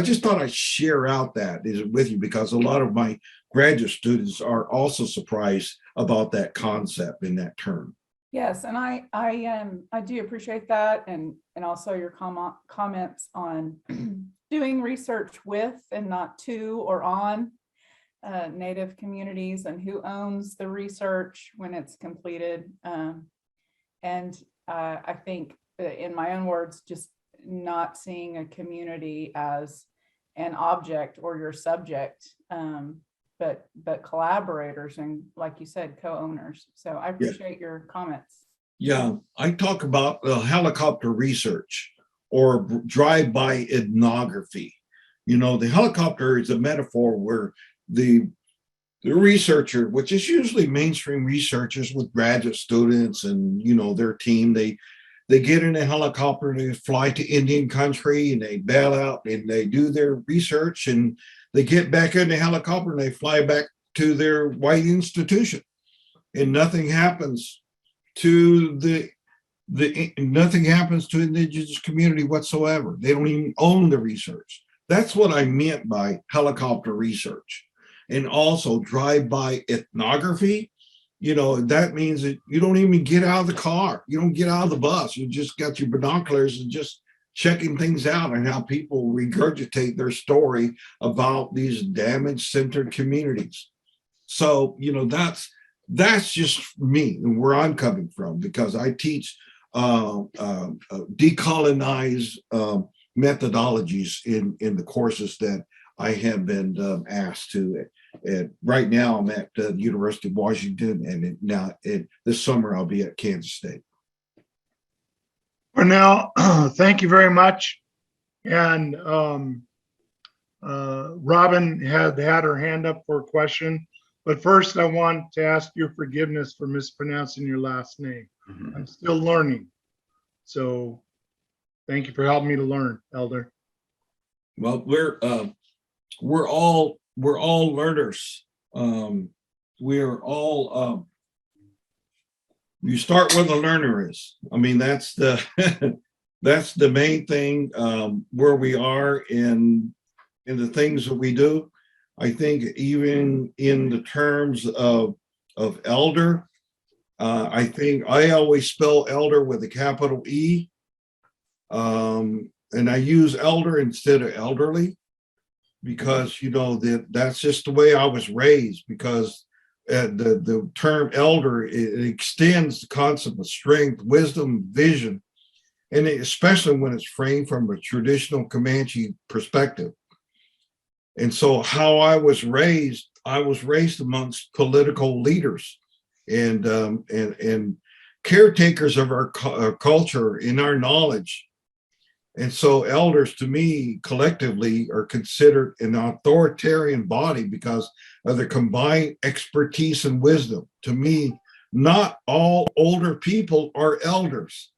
just thought I'd share out that with you, because a lot of my graduate students are also surprised about that concept in that term. Yes, and I do appreciate that, and also your comments on doing research with and not to or on Native communities, and who owns the research when it's completed. And I think, in my own words, just not seeing a community as an object or your subject, but collaborators and, like you said, co-owners. So I appreciate your comments. Yeah, I talk about helicopter research or drive-by ethnography. You know, the helicopter is a metaphor where the researcher, which is usually mainstream researchers with graduate students and, you know, their team, they get in a helicopter and they fly to Indian country and they bail out and they do their research, and they get back in the helicopter and they fly back to their white institution, and nothing happens to nothing happens to the Indigenous community whatsoever. They don't even own the research. That's what I meant by helicopter research. And also drive-by ethnography. You know, that means that you don't even get out of the car. You don't get out of the bus. You just got your binoculars and just checking things out, and how people regurgitate their story about these damage-centered communities. So, you know, that's just me and where I'm coming from, because I teach decolonize methodologies in the courses that I have been asked to. And right now I'm at the University of Washington, and this summer I'll be at Kansas State. For now, thank you very much. And Robin had her hand up for a question, but first I want to ask your forgiveness for mispronouncing your last name. I'm still learning. So thank you for helping me to learn, Elder. Well, we're all learners. We're all you start where the learner is. I mean, that's the that's the main thing, where we are in the things that we do. I think even in the terms of elder, I think I always spell elder with a capital E. And I use elder instead of elderly, because that's just the way I was raised, because the term elder, it extends the concept of strength, wisdom, vision, and especially when it's framed from a traditional Comanche perspective. And so how I was raised amongst political leaders and caretakers of our culture in our knowledge. And so elders, to me, collectively are considered an authoritarian body because of their combined expertise and wisdom. To me, not all older people are elders.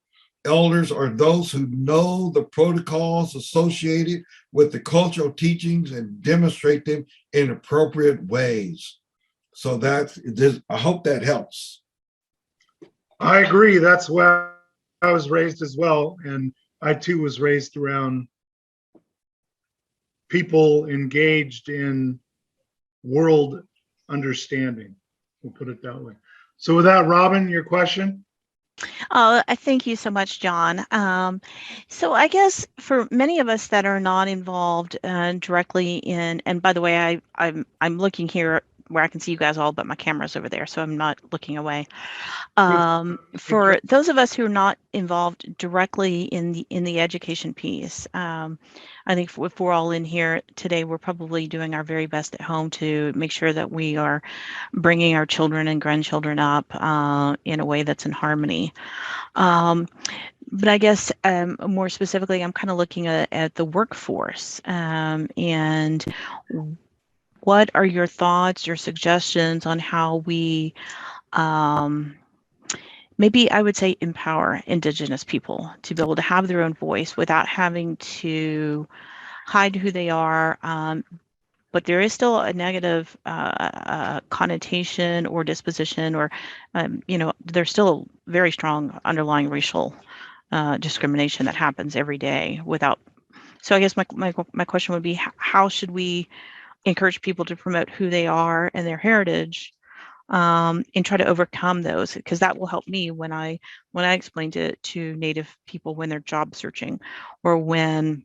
Elders are those who know the protocols associated with the cultural teachings and demonstrate them in appropriate ways. So I hope that helps. I agree. That's where I was raised as well. And I too was raised around people engaged in world understanding. We'll put it that way. So with that, Robin, your question? I thank you so much, John. So I guess for many of us that are not involved directly in, and by the way, I'm looking here where I can see you guys all, but my camera's over there, so I'm not looking away. For those of us who are not involved directly in the education piece, I think if we're all in here today, we're probably doing our very best at home to make sure that we are bringing our children and grandchildren up in a way that's in harmony. But I guess more specifically, I'm kind of looking at the workforce and what are your thoughts, your suggestions on how we maybe I would say empower Indigenous people to be able to have their own voice without having to hide who they are. But there is still a negative connotation or disposition, or, there's still a very strong underlying racial discrimination that happens every day without. So I guess my question would be, how should we encourage people to promote who they are and their heritage, and try to overcome those, because that will help me when I explain to Native people when they're job searching, or when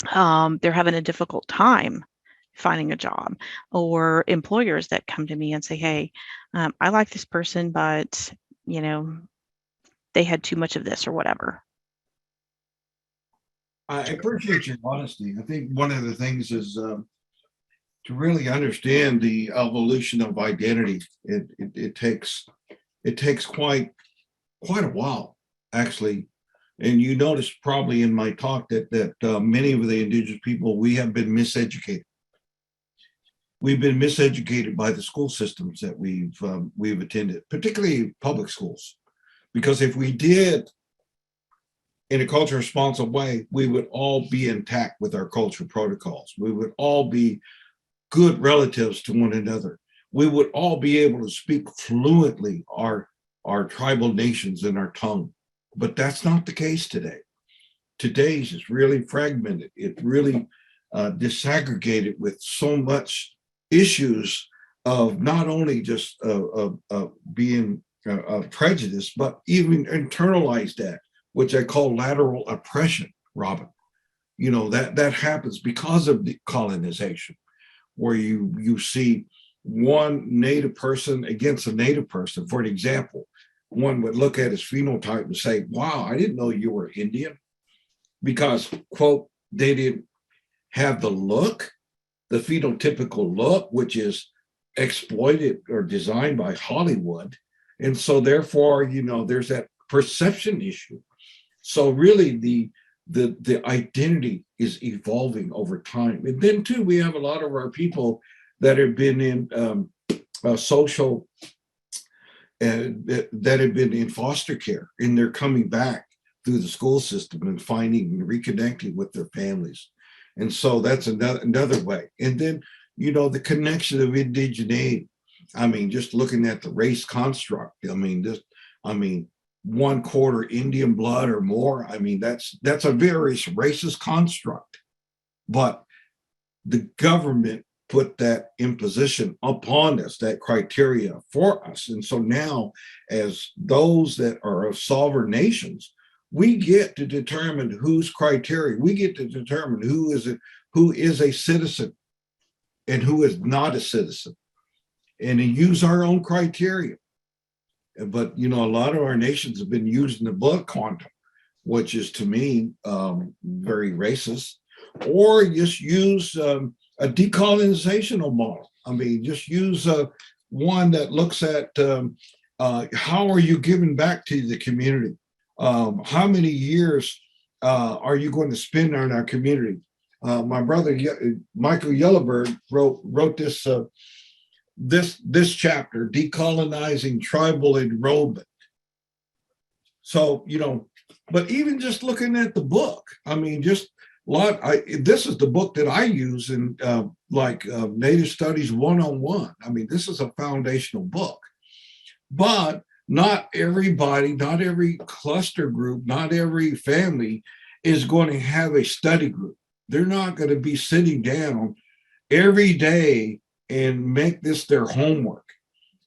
they're having a difficult time finding a job, or employers that come to me and say, hey, I like this person, but they had too much of this or whatever. I appreciate your honesty. I think one of the things is to really understand the evolution of identity. It takes quite a while, actually. And you notice probably in my talk that many of the Indigenous people, we have been miseducated. We've been miseducated by the school systems that we've attended, particularly public schools. Because if we did in a culture responsive way, we would all be intact with our cultural protocols. We would all be good relatives to one another. We would all be able to speak fluently our tribal nations in our tongue. But that's not the case today. Today's is really fragmented. It's really disaggregated with so much issues of not only just being prejudiced, but even internalized that, which I call lateral oppression, Robin. That happens because of the colonization, where you see one Native person against a Native person. For an example, one would look at his phenotype and say, wow, I didn't know you were Indian, because, quote, they didn't have the look, the phenotypical look, which is exploited or designed by Hollywood. And so therefore, there's that perception issue. So really the identity is evolving over time. And then too, we have a lot of our people that have been in social and that had been in foster care, and they're coming back through the school system and finding and reconnecting with their families. And so that's another way. And then, you know, the connection of indigeneity. I mean, just looking at the race construct, I mean, 1/4 Indian blood or more. I mean, that's a very racist construct. But the government put that imposition upon us, that criteria for us. And so now, as those that are of sovereign nations, we get to determine whose criteria, we get to determine who is a citizen and who is not a citizen, and then use our own criteria. But, you know, a lot of our nations have been using the blood quantum, which is to me very racist, or just use a decolonizational model. I mean, just use one that looks at how are you giving back to the community? How many years are you going to spend on our community? My brother Michael Yellowbird wrote this chapter, Decolonizing Tribal Enrollment. So, you know, but even just looking at the book, I mean, just this is the book that I use in Native Studies 101. I mean, this is a foundational book, but not everybody, not every cluster group, not every family is going to have a study group. They're not going to be sitting down every day and make this their homework.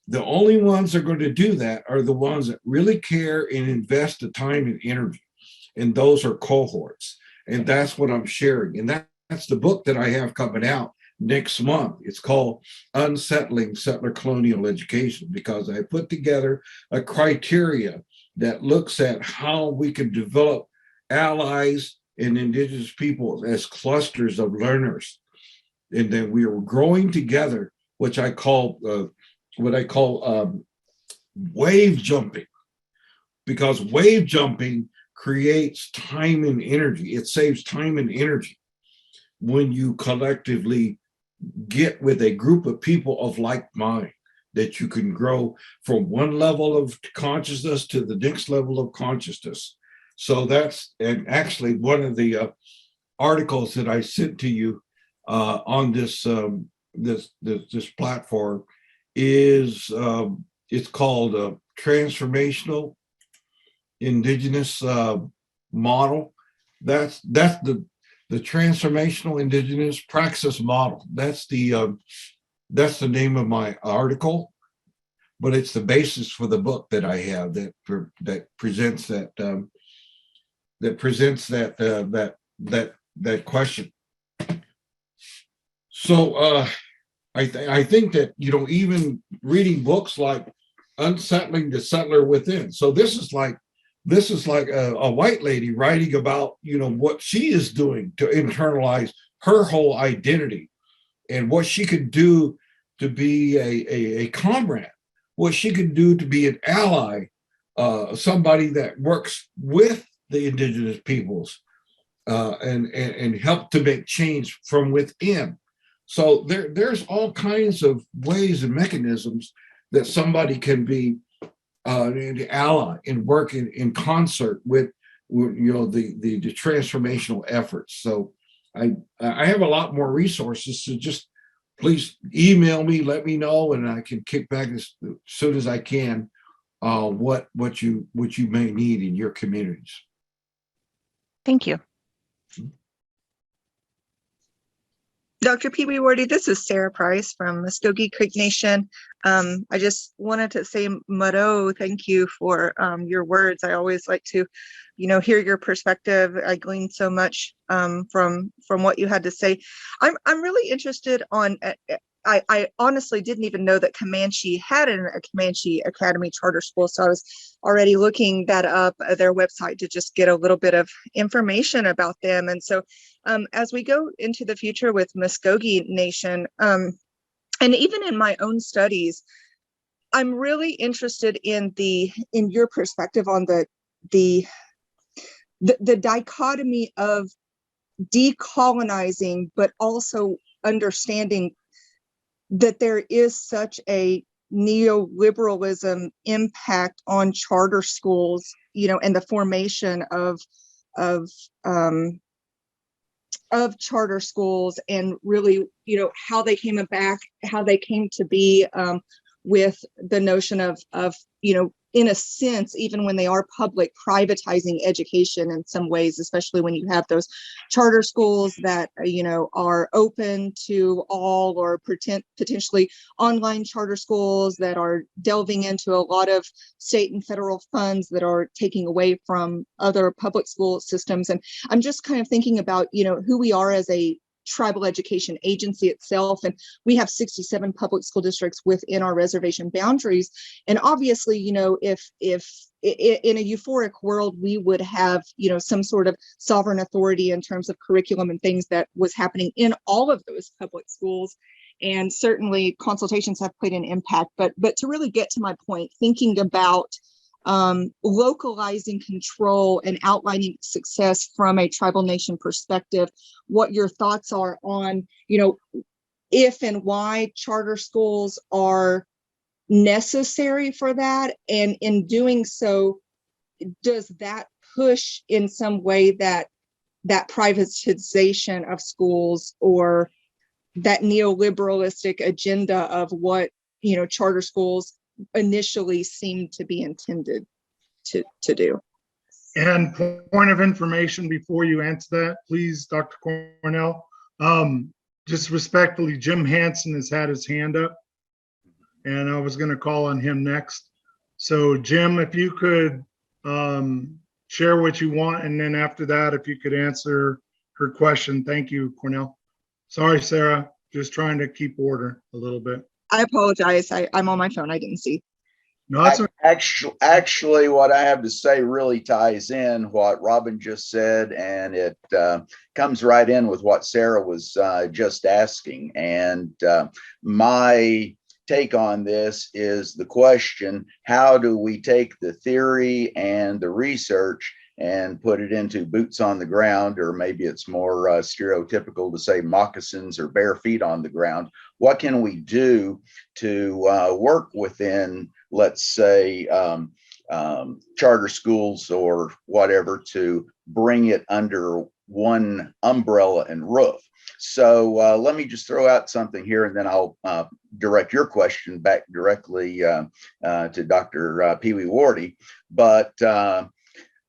The only ones that are going to do that are the ones that really care and invest the time and energy. And those are cohorts. And that's what I'm sharing. And that's the book that I have coming out next month. It's called Unsettling Settler Colonial Education, because I put together a criteria that looks at how we can develop allies and indigenous peoples as clusters of learners. And then we are growing together, which I call wave jumping, because wave jumping creates time and energy. It saves time and energy when you collectively get with a group of people of like mind, that you can grow from one level of consciousness to the next level of consciousness. So that's, and actually one of the articles that I sent to you on this platform is it's called Transformational Indigenous Model. That's the Transformational Indigenous Praxis Model. That's the name of my article, but it's the basis for the book that I have that presents that question. So I think that, you know, even reading books like Unsettling the Settler Within. So this is like a white lady writing about, you know, what she is doing to internalize her whole identity and what she could do to be a comrade, what she could do to be an ally, somebody that works with the indigenous peoples and help to make change from within. So there's all kinds of ways and mechanisms that somebody can be an ally and work in concert with, you know, the transformational efforts. So I have a lot more resources. So just please email me, let me know, and I can kick back as soon as I can what you may need in your communities. Thank you. Dr. Pee-wee Wardy, this is Sarah Price from Muskogee Creek Nation. I just wanted to say, Mado, thank you for your words. I always like to, you know, hear your perspective. I gleaned so much from what you had to say. I'm really interested on. I honestly didn't even know that Comanche had a Comanche Academy charter school, so I was already looking that up, their website, to just get a little bit of information about them. And so as we go into the future with Muskogee Nation, and even in my own studies, I'm really interested in your perspective on the dichotomy of decolonizing, but also understanding that there is such a neoliberalism impact on charter schools, and the formation of charter schools, and really, how they came to be, with the notion of, in a sense, even when they are public, privatizing education in some ways, especially when you have those charter schools that, are open to all, or potentially online charter schools that are delving into a lot of state and federal funds that are taking away from other public school systems. And I'm just kind of thinking about, who we are as a tribal education agency itself. And we have 67 public school districts within our reservation boundaries. And obviously, if in a euphoric world, we would have, some sort of sovereign authority in terms of curriculum and things that was happening in all of those public schools. And certainly consultations have played an impact. But to really get to my point, thinking about localizing control and outlining success from a tribal nation perspective, what your thoughts are on, if and why charter schools are necessary for that, and in doing so, does that push in some way that privatization of schools, or that neoliberalistic agenda of what charter schools initially seemed to be intended to do? And point of information before you answer that, please, Dr. Cornell. Just respectfully, Jim Hansen has had his hand up, and I was going to call on him next. So Jim, if you could share what you want, and then after that, if you could answer her question. Thank you, Cornell. Sorry, Sarah, just trying to keep order a little bit. I apologize. I'm on my phone. I didn't see. No, that's okay. Actually, what I have to say really ties in what Robin just said, and it comes right in with what Sarah was just asking. And my take on this is the question: how do we take the theory and the research and put it into boots on the ground, or maybe it's more stereotypical to say moccasins or bare feet on the ground? What can we do to work within, let's say, charter schools or whatever, to bring it under one umbrella and roof? So let me just throw out something here, and then I'll direct your question back directly to Dr. Pee Wee Wardy. But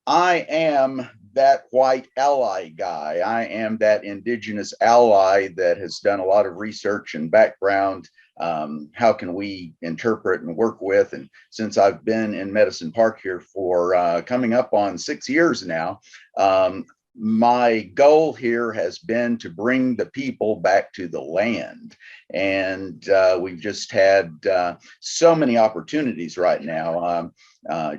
I am that white ally guy. I am that indigenous ally that has done a lot of research and background. How can we interpret and work with? And since I've been in Medicine Park here for coming up on 6 years now, my goal here has been to bring the people back to the land. And we've just had so many opportunities right now.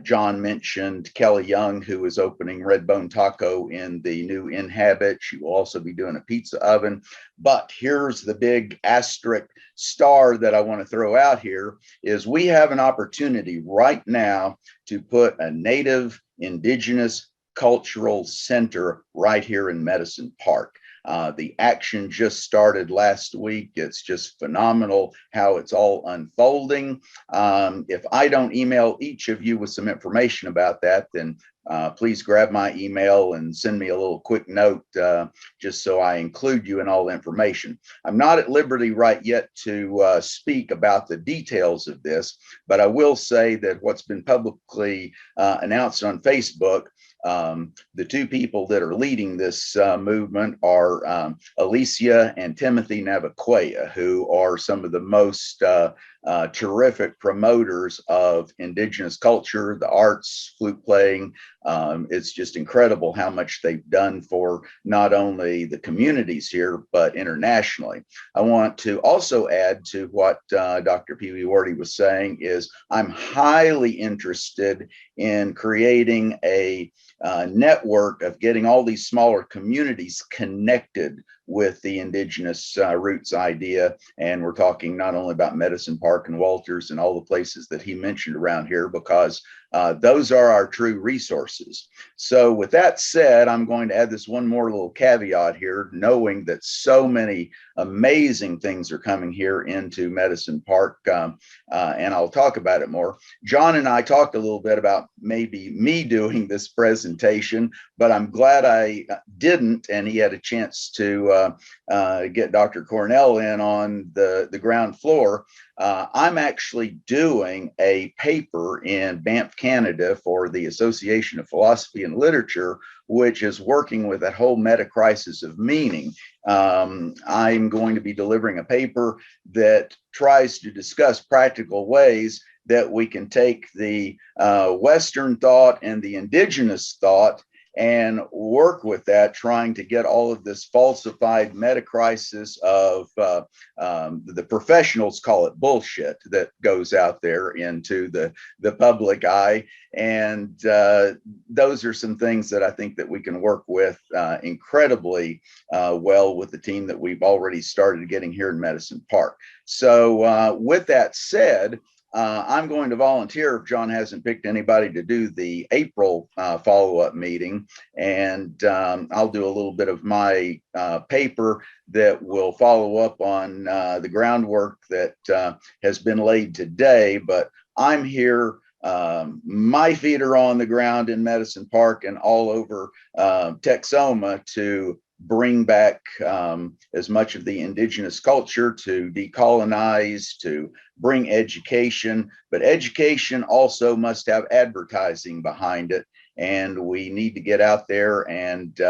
John mentioned Kelly Young, who is opening Red Bone Taco in the new Inhabit. She will also be doing a pizza oven. But here's the big asterisk star that I want to throw out here, is we have an opportunity right now to put a Native Indigenous cultural center right here in Medicine Park. The action just started last week. It's just phenomenal how it's all unfolding. If I don't email each of you with some information about that, then please grab my email and send me a little quick note, just so I include you in all the information. I'm not at liberty right yet to speak about the details of this, but I will say that what's been publicly announced on Facebook, the two people that are leading this movement are Alicia and Timothy Navaquea, who are some of the most terrific promoters of Indigenous culture, the arts, flute playing. It's just incredible how much they've done for not only the communities here, but internationally. I want to also add to what Dr. Pee Wee Wardy was saying, is I'm highly interested in creating a network of getting all these smaller communities connected with the indigenous roots idea. And we're talking not only about Medicine Park and Walters and all the places that he mentioned around here, because Those are our true resources. So with that said, I'm going to add this one more little caveat here, knowing that so many amazing things are coming here into Medicine Park, and I'll talk about it more. John and I talked a little bit about maybe me doing this presentation, but I'm glad I didn't, and he had a chance to get Dr. Cornell in on the ground floor. I'm actually doing a paper in Banff, Canada for the Association of Philosophy and Literature, which is working with that whole meta-crisis of meaning. I'm going to be delivering a paper that tries to discuss practical ways that we can take the Western thought and the indigenous thought and work with that, trying to get all of this falsified meta-crisis of the professionals call it bullshit that goes out there into the public eye. And those are some things that I think that we can work with incredibly well with the team that we've already started getting here in Medicine Park. So with that said, I'm going to volunteer if John hasn't picked anybody to do the April follow-up meeting, and I'll do a little bit of my paper that will follow up on the groundwork that has been laid today. But I'm here, my feet are on the ground in Medicine Park and all over Texoma to bring back as much of the indigenous culture, to decolonize, to bring education, but education also must have advertising behind it. And we need to get out there. And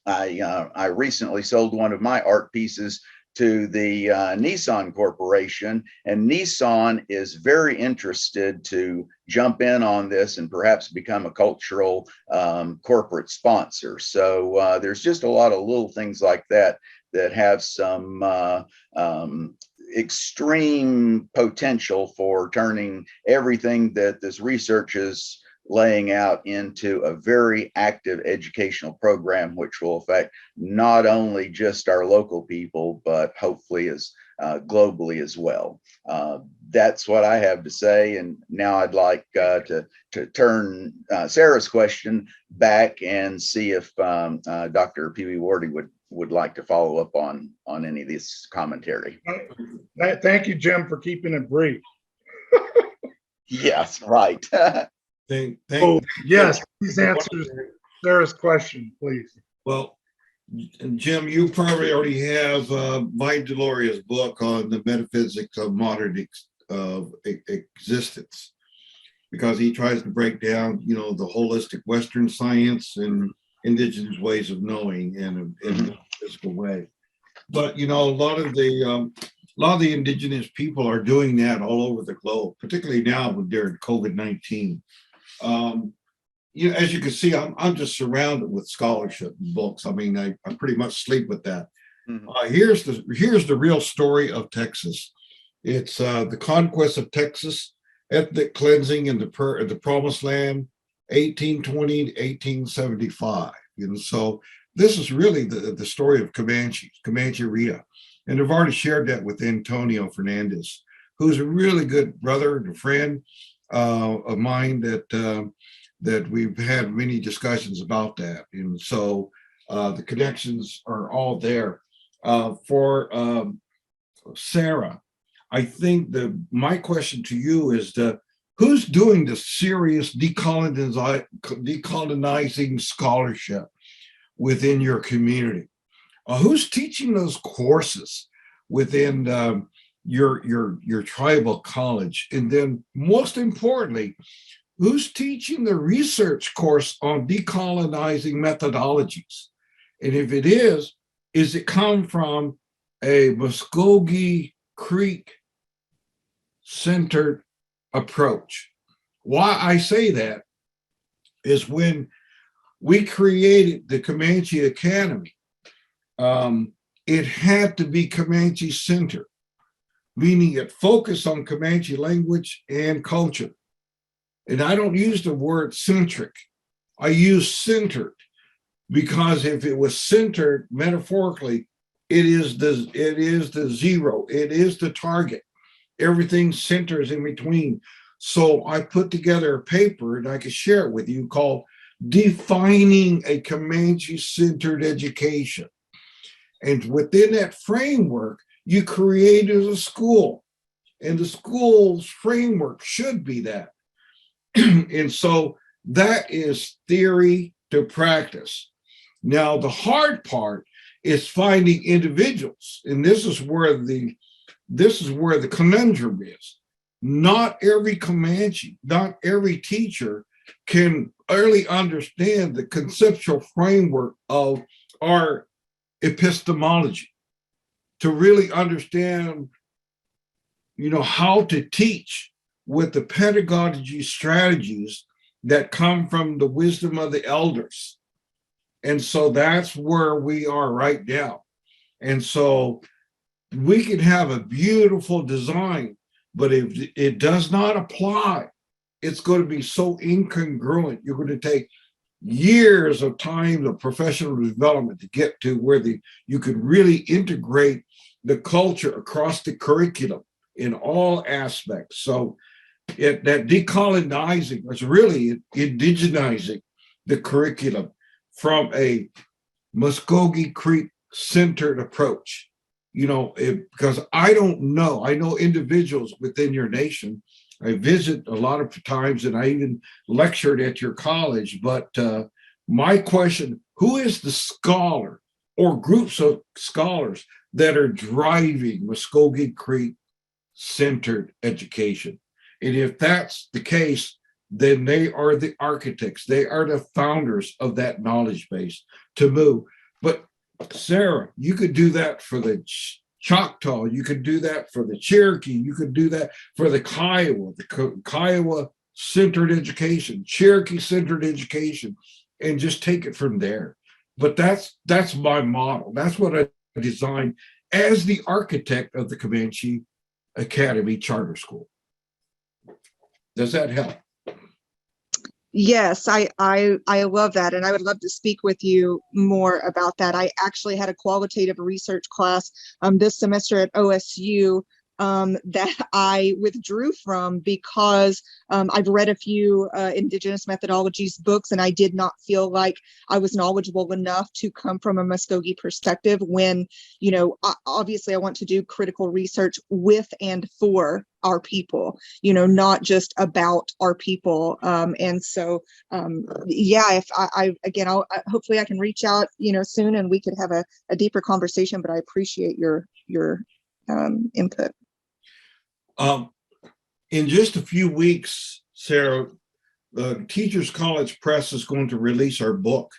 I recently sold one of my art pieces to the Nissan Corporation, and Nissan is very interested to jump in on this and perhaps become a cultural corporate sponsor. So there's just a lot of little things like that that have some extreme potential for turning everything that this research is laying out into a very active educational program, which will affect not only just our local people, but hopefully as globally as well. That's what I have to say. And now I'd like to turn Sarah's question back and see if Dr. Pee Wee Wardy would like to follow up on any of this commentary. Thank you, Jim, for keeping it brief. Yes, right. Yes, please answer Sarah's question, please. Well, Jim, you probably already have Mike Deloria's book on the metaphysics of modern existence, because he tries to break down, you know, the holistic Western science and indigenous ways of knowing in a physical way. But you know, a lot of the indigenous people are doing that all over the globe, particularly now during COVID-19. You know, as you can see, I'm just surrounded with scholarship and books. I mean, I pretty much sleep with that. Here's the real story of Texas. It's the conquest of Texas, ethnic cleansing in the Promised Land, 1820 to 1875. And so this is really the story of Comancheria. And I've already shared that with Antonio Fernandez, who's a really good brother and a friend of mine that we've had many discussions about that. And so the connections are all there. For Sarah, I think my question to you is who's doing the serious decolonizing scholarship within your community? Who's teaching those courses within your tribal college? And then most importantly, who's teaching the research course on decolonizing methodologies? And if it is it come from a Muskogee Creek centered approach? Why I say that is when we created the Comanche Academy, it had to be Comanche centered, meaning it focused on Comanche language and culture. And I don't use the word centric, I use centered, because if it was centered metaphorically, it is the zero, it is the target. Everything centers in between. So I put together a paper, and I could share it with you, called Defining a Comanche-Centered Education. And within that framework, you created a school, and the school's framework should be that. And so that is theory to practice. Now, the hard part is finding individuals, and this is where the conundrum is. Not every Comanche, not every teacher can early understand the conceptual framework of our epistemology to really understand, how to teach with the pedagogy strategies that come from the wisdom of the elders. And so that's where we are right now. And so we can have a beautiful design, but if it does not apply, it's going to be so incongruent. You're going to take years of time of professional development to get to where you could really integrate the culture across the curriculum in all aspects. So that decolonizing is really indigenizing the curriculum from a Muskogee Creek centered approach. Because I don't know, I know individuals within your nation. I visit a lot of times, and I even lectured at your college. But my question, who is the scholar or groups of scholars that are driving Muskogee Creek centered education? And if that's the case, then they are the architects. They are the founders of that knowledge base to move. But Sarah, you could do that for the Choctaw, you could do that for the Cherokee, you could do that for the Kiowa centered education, Cherokee centered education, and just take it from there. But that's my model. That's what I designed as the architect of the Comanche Academy Charter School. Does that help? Yes, I love that, and I would love to speak with you more about that. I actually had a qualitative research class this semester at OSU that I withdrew from because I've read a few Indigenous methodologies books, and I did not feel like I was knowledgeable enough to come from a Muskogee perspective when, obviously I want to do critical research with and for our people, not just about our people. And so, if I'll hopefully I can reach out, soon, and we could have a deeper conversation, but I appreciate your input. In just a few weeks, Sarah, the Teachers College Press is going to release our book.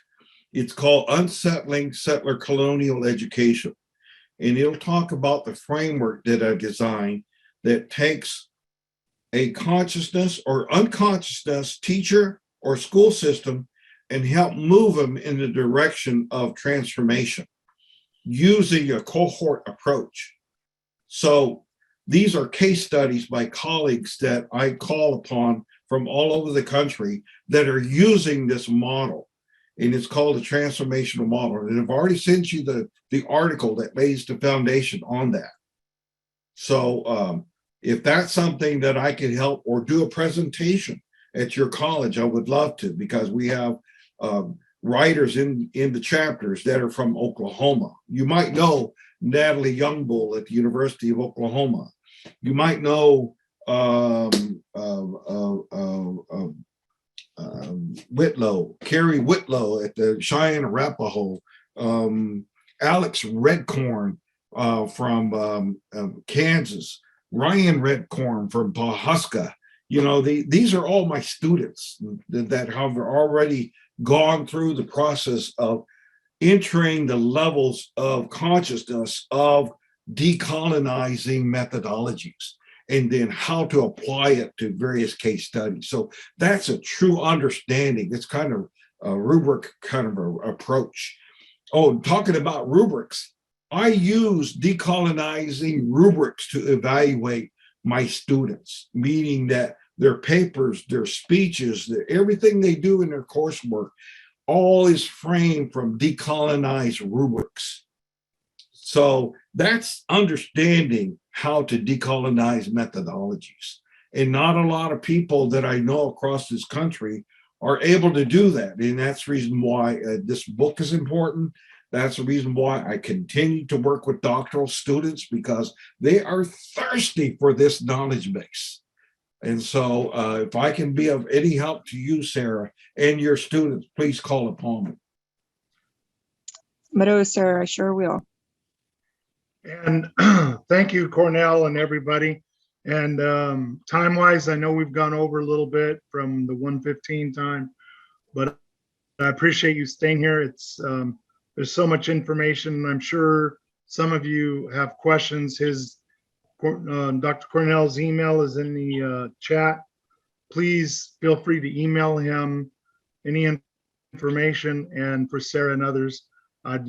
It's called Unsettling Settler Colonial Education. And it'll talk about the framework that I designed that takes a consciousness or unconsciousness teacher or school system and help move them in the direction of transformation using a cohort approach. So these are case studies by colleagues that I call upon from all over the country that are using this model. And it's called the transformational model. And I've already sent you the article that lays the foundation on that. So if that's something that I can help or do a presentation at your college, I would love to, because we have writers in the chapters that are from Oklahoma. You might know Natalie Youngbull at the University of Oklahoma. You might know Whitlow, Carrie Whitlow at the Cheyenne Arapaho, Alex Redcorn from Kansas, Ryan Redcorn from Pawhuska. These are all my students that have already gone through the process of entering the levels of consciousness of decolonizing methodologies, and then how to apply it to various case studies. So that's a true understanding. It's kind of a rubric kind of a approach. Oh, talking about rubrics, I use decolonizing rubrics to evaluate my students, meaning that their papers, their speeches, everything they do in their coursework, all is framed from decolonized rubrics. So that's understanding how to decolonize methodologies. And not a lot of people that I know across this country are able to do that. And that's the reason why this book is important. That's the reason why I continue to work with doctoral students, because they are thirsty for this knowledge base. And so if I can be of any help to you, Sarah, and your students, please call upon me. Mado, sir, I sure will. And thank you, Cornell and everybody. And time-wise, I know we've gone over a little bit from the 1:15 time, but I appreciate you staying here. It's there's so much information. I'm sure some of you have questions. Dr. Cornell's email is in the chat. Please feel free to email him any information. And for Sarah and others, I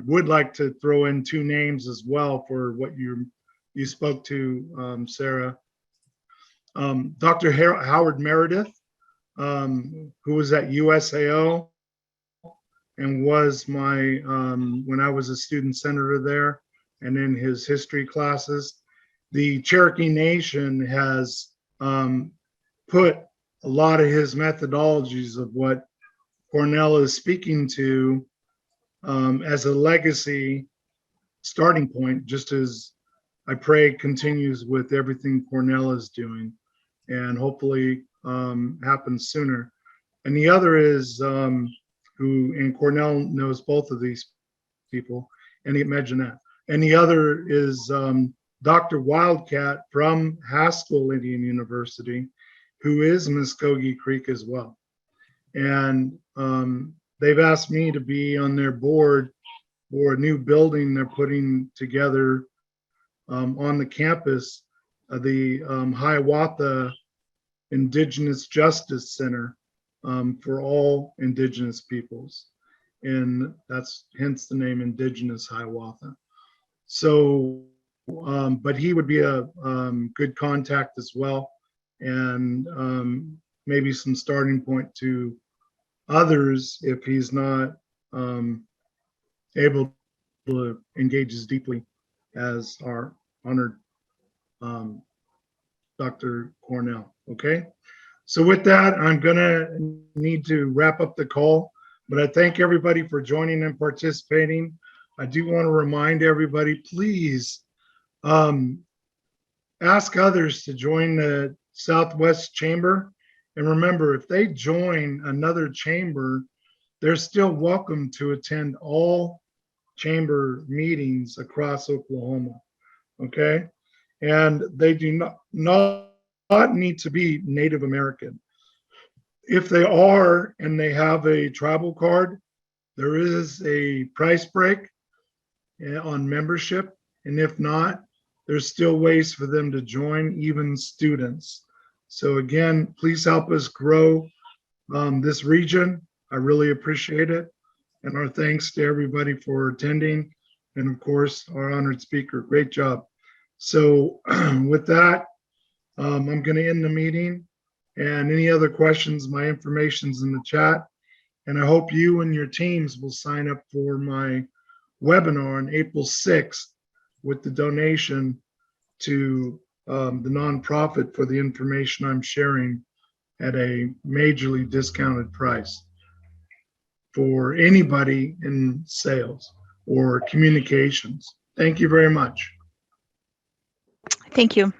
would like to throw in 2 names as well for what you spoke to, Sarah. Dr. Howard Meredith, who was at USAO and was my, when I was a student senator there and in his history classes. The Cherokee Nation has put a lot of his methodologies of what Cornell is speaking to as a legacy starting point, just as I pray continues with everything Cornell is doing, and hopefully happens sooner. And the other is and Cornell knows both of these people, and imagine that. And the other is Dr. Wildcat from Haskell Indian University, who is Muskogee Creek as well. And they've asked me to be on their board for a new building they're putting together on the campus of the Hiawatha Indigenous Justice Center for all Indigenous peoples. And that's hence the name Indigenous Hiawatha. So, but he would be a good contact as well, and maybe some starting point to others if he's not able to engage as deeply as our honored Dr. Cornell. Okay, so with that, I'm gonna need to wrap up the call, but I thank everybody for joining and participating. I do want to remind everybody, please ask others to join the Southwest Chamber. And remember, if they join another chamber, they're still welcome to attend all chamber meetings across Oklahoma. Okay, and they do not need to be Native American. If they are and they have a tribal card, there is a price break on membership. And if not, there's still ways for them to join, even students. So again, please help us grow this region. I really appreciate it. And our thanks to everybody for attending. And of course, our honored speaker, great job. So with that, I'm going to end the meeting, and any other questions, my information's in the chat. And I hope you and your teams will sign up for my webinar on April 6th with the donation to the nonprofit for the information I'm sharing at a majorly discounted price for anybody in sales or communications. Thank you very much. Thank you.